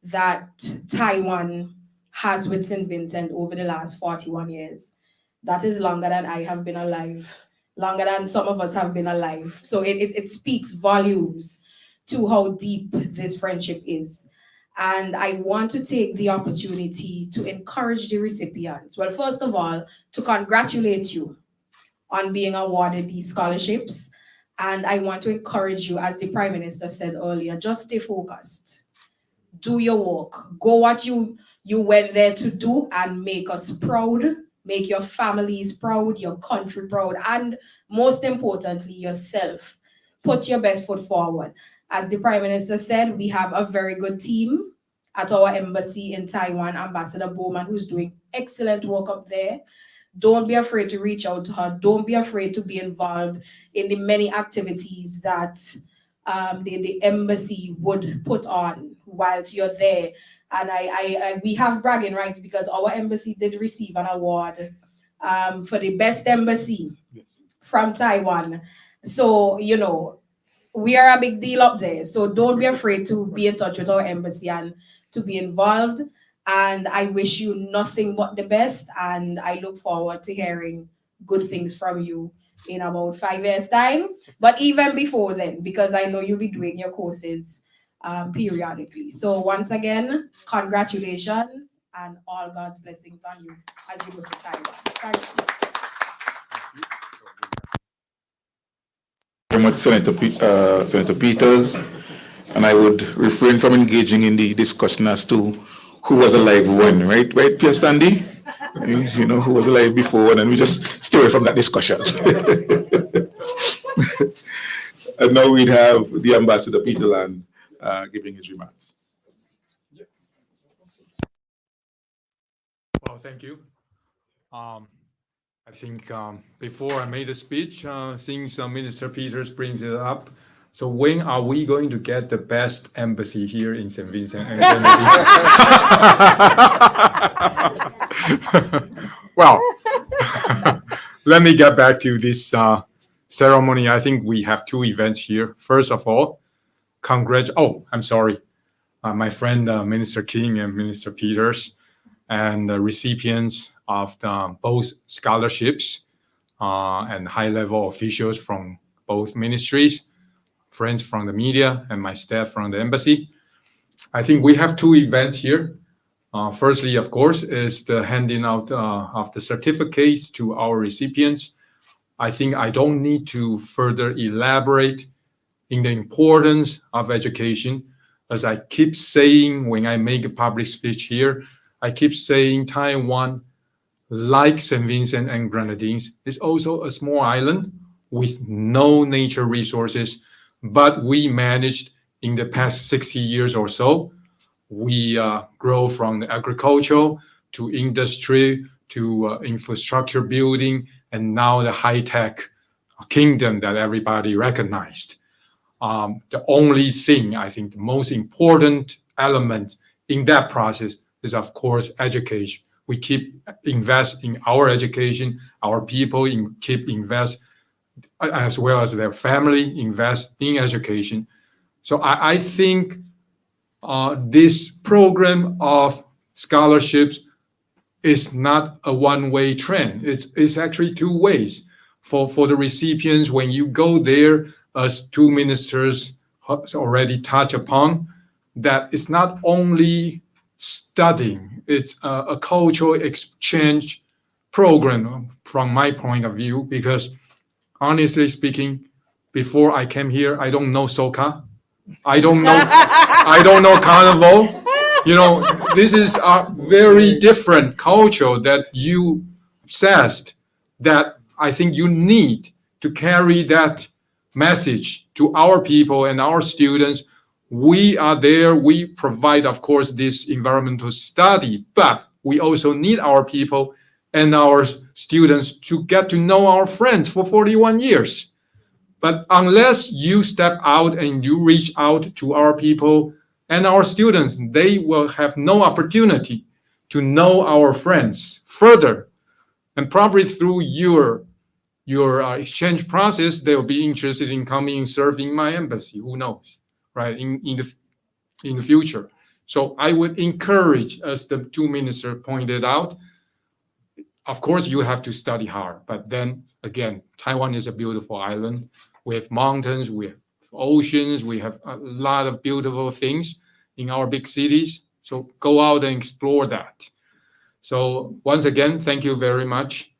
that Taiwan has with St. Vincent over the last 41 years. That is longer than I have been alive, longer than some of us have been alive. So it speaks volumes to how deep this friendship is. And I want to take the opportunity to encourage the recipients. Well, first of all, to congratulate you on being awarded these scholarships. And I want to encourage you, as the Prime Minister said earlier, just stay focused. Do your work. Go what you went there to do and make us proud, make your families proud, your country proud, and most importantly, yourself. Put your best foot forward. As the Prime Minister said, we have a very good team at our embassy in Taiwan, Ambassador Bowman, who's doing excellent work up there. Don't be afraid to reach out to her. Don't be afraid to be involved in the many activities that the embassy would put on whilst you're there. And we have bragging rights, because our embassy did receive an award for the best embassy from Taiwan. So, you know, we are a big deal up there. So don't be afraid to be in touch with our embassy and to be involved. And I wish you nothing but the best. And I look forward to hearing good things from you in about 5 years' time. But even before then, because I know you'll be doing your courses periodically. So once again, congratulations. and all God's blessings on you as you go to Taiwan. Thank you. Very much, Senator Peters, and I would refrain from engaging in the discussion as to who was alive when, right, Pierre Sandy? You know, who was alive before, and we just stay away from that discussion. And now we'd have the Ambassador Peter Land giving his remarks. Well, thank you. I think before I made the speech, since Minister Peters brings it up, so when are we going to get the best embassy here in St. Vincent and Grenadines? Well, let me get back to this ceremony. I think we have two events here. First of all, my friend Minister King and Minister Peters, and the recipients of both scholarships and high-level officials from both ministries, friends from the media, and my staff from the embassy. I think we have two events here. Firstly, of course, is the handing out of the certificates to our recipients. I think I don't need to further elaborate in the importance of education. As I keep saying when I make a public speech here, I keep saying Taiwan, like St. Vincent and Grenadines, is also a small island with no nature resources, but we managed in the past 60 years or so. We grow from the agriculture to industry to infrastructure building, and now the high-tech kingdom that everybody recognized. The only thing, I think the most important element in that process is, of course, education. We keep invest in our education, our people keep invest, as well as their family invest in education. So I think this program of scholarships is not a one-way trend. It's actually two ways. For the recipients, when you go there, as two ministers already touched upon, that it's not only studying, it's a cultural exchange program from my point of view, because honestly speaking, before I came here, I don't know soca. I don't know carnival. You know, this is a very different culture that you possessed, that I think you need to carry that message to our people and our students. We are there, we provide, of course, this environmental study, but we also need our people and our students to get to know our friends for 41 years. But unless you step out and you reach out to our people and our students, they will have no opportunity to know our friends further. And probably through your exchange process, they'll be interested in coming and serving my embassy. Who knows, right? In the future. So I would encourage, as the two ministers pointed out, of course you have to study hard, but then again, Taiwan is a beautiful island. We have mountains, we have oceans, we have a lot of beautiful things in our big cities. So go out and explore that. So once again, thank you very much.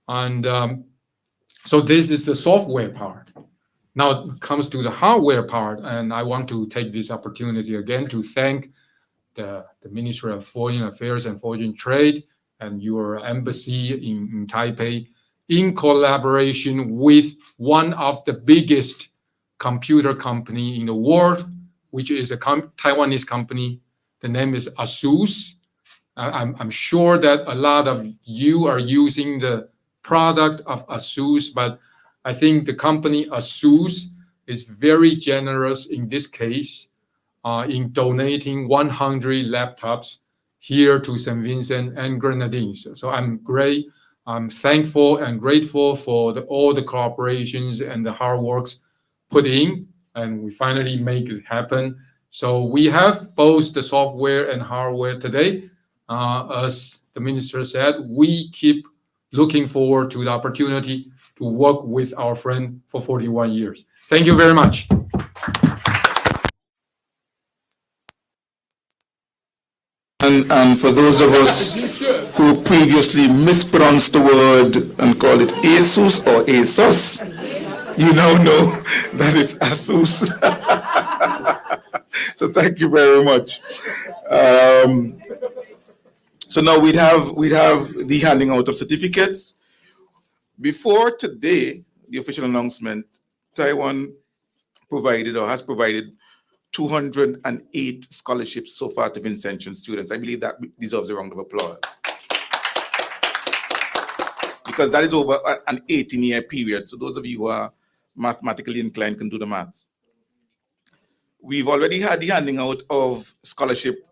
And so this is the software part. Now it comes to the hardware part, and I want to take this opportunity again to thank the Ministry of Foreign Affairs and Foreign Trade and your embassy in Taipei, in collaboration with one of the biggest computer company in the world, which is a Taiwanese company. The name is ASUS. I'm sure that a lot of you are using the product of ASUS, but I think the company ASUS is very generous in this case in donating 100 laptops here to St. Vincent and Grenadines. So I'm thankful and grateful for all the cooperations and the hard works put in, and we finally make it happen. So we have both the software and hardware today. As the minister said, we keep looking forward to the opportunity to work with our friend for 41 years. Thank you very much. And for those of us who previously mispronounced the word and called it ASUS or ASUS, you now know that it's ASUS. So thank you very much. So now we'd have the handing out of certificates. Before today, the official announcement, Taiwan provided or has provided 208 scholarships so far to Vincentian students. I believe that deserves a round of applause. Because that is over an 18-year period. So those of you who are mathematically inclined can do the maths. We've already had the handing out of scholarship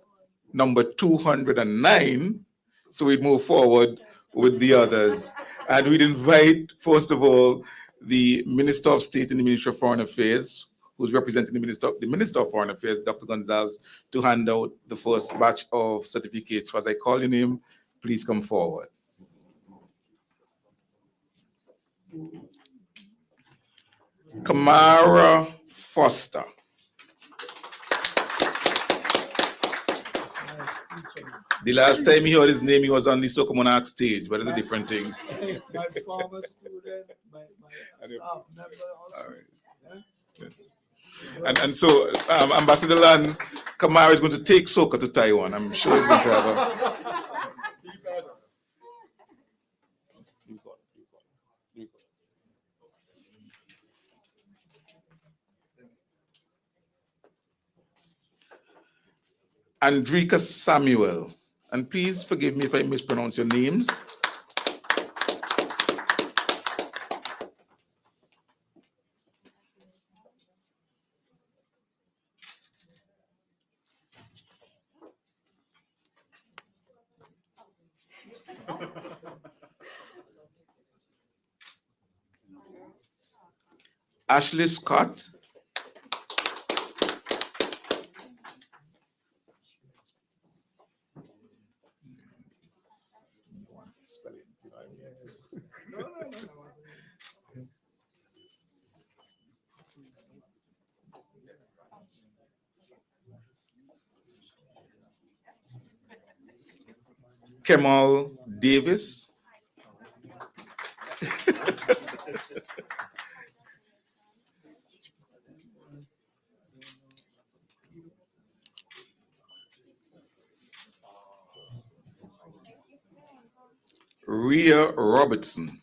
number 209. So we'd move forward with the others. And we'd invite, first of all, the Minister of State in the Ministry of Foreign Affairs, who's representing the Minister of Foreign Affairs, Dr. Gonzalez, to hand out the first batch of certificates. So as I call your name, please come forward. Kamara Foster. The last time he heard his name, he was on the Soccer Monarch stage, but it's a different thing. My former student, my staff member also. All right. Yes. And so Ambassador Lan Kamara is going to take soccer to Taiwan. I'm sure he's going to have a... Andrika Samuel. And please forgive me if I mispronounce your names. Ashley Scott. Kemal Davis. Rhea Robertson.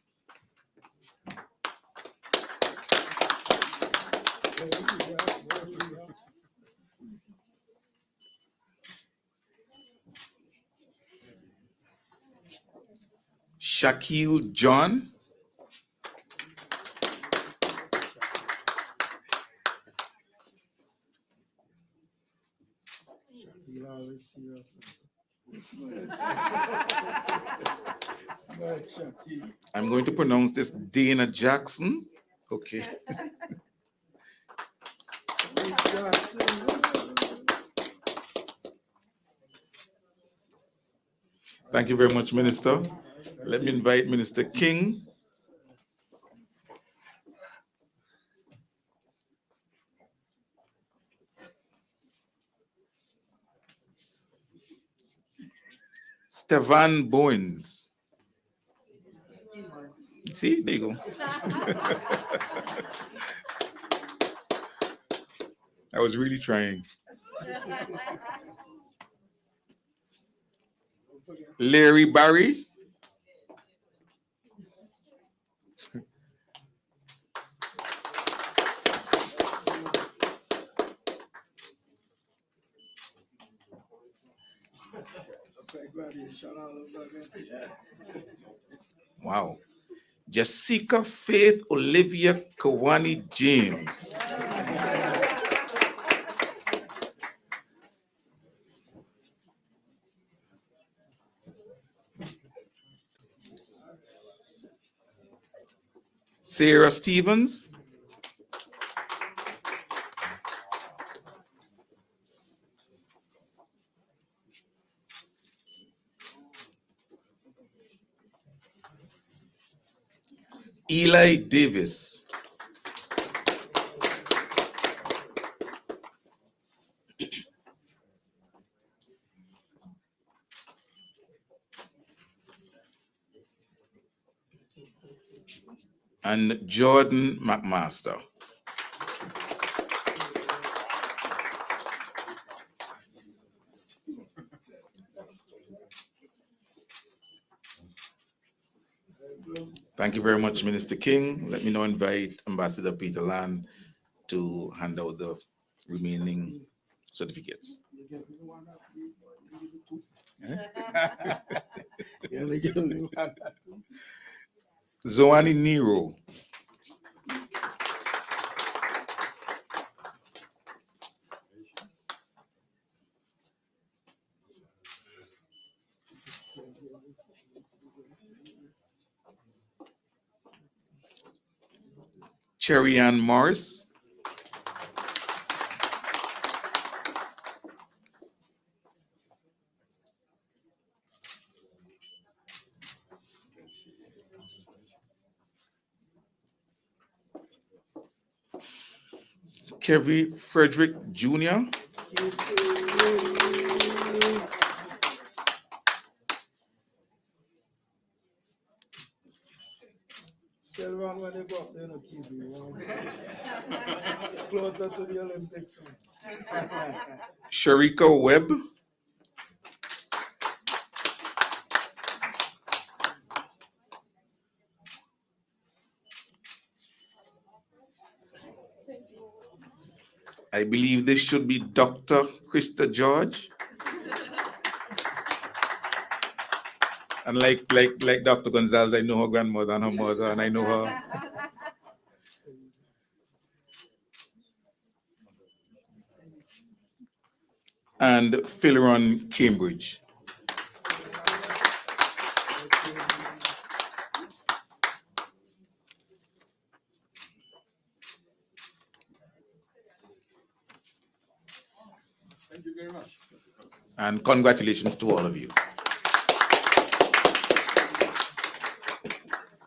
Shaquille John. I'm going to pronounce this Dana Jackson. Okay. Thank you very much, Minister. Let me invite Minister King. Stevan Bowens. See, there you go. I was really trying. Larry Barry. Wow. Jessica Faith Olivia Kawani James. Sarah Stevens. Eli Davis. and Jordan McMaster. Thank you very much, Minister King. Let me now invite Ambassador Peter Land to hand out the remaining certificates. Zoani Nero. Cherry Ann Morris. Kevin Frederick Jr. Still wrong when they go up there, no QB. Closer to the Olympics. Sharika Webb. I believe this should be Dr. Krista George. And like Dr. Gonzalez, I know her grandmother and her mother, and I know her. And Phileron Cambridge. Thank you very much. And congratulations to all of you.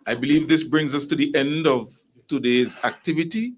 I believe this brings us to the end of today's activity.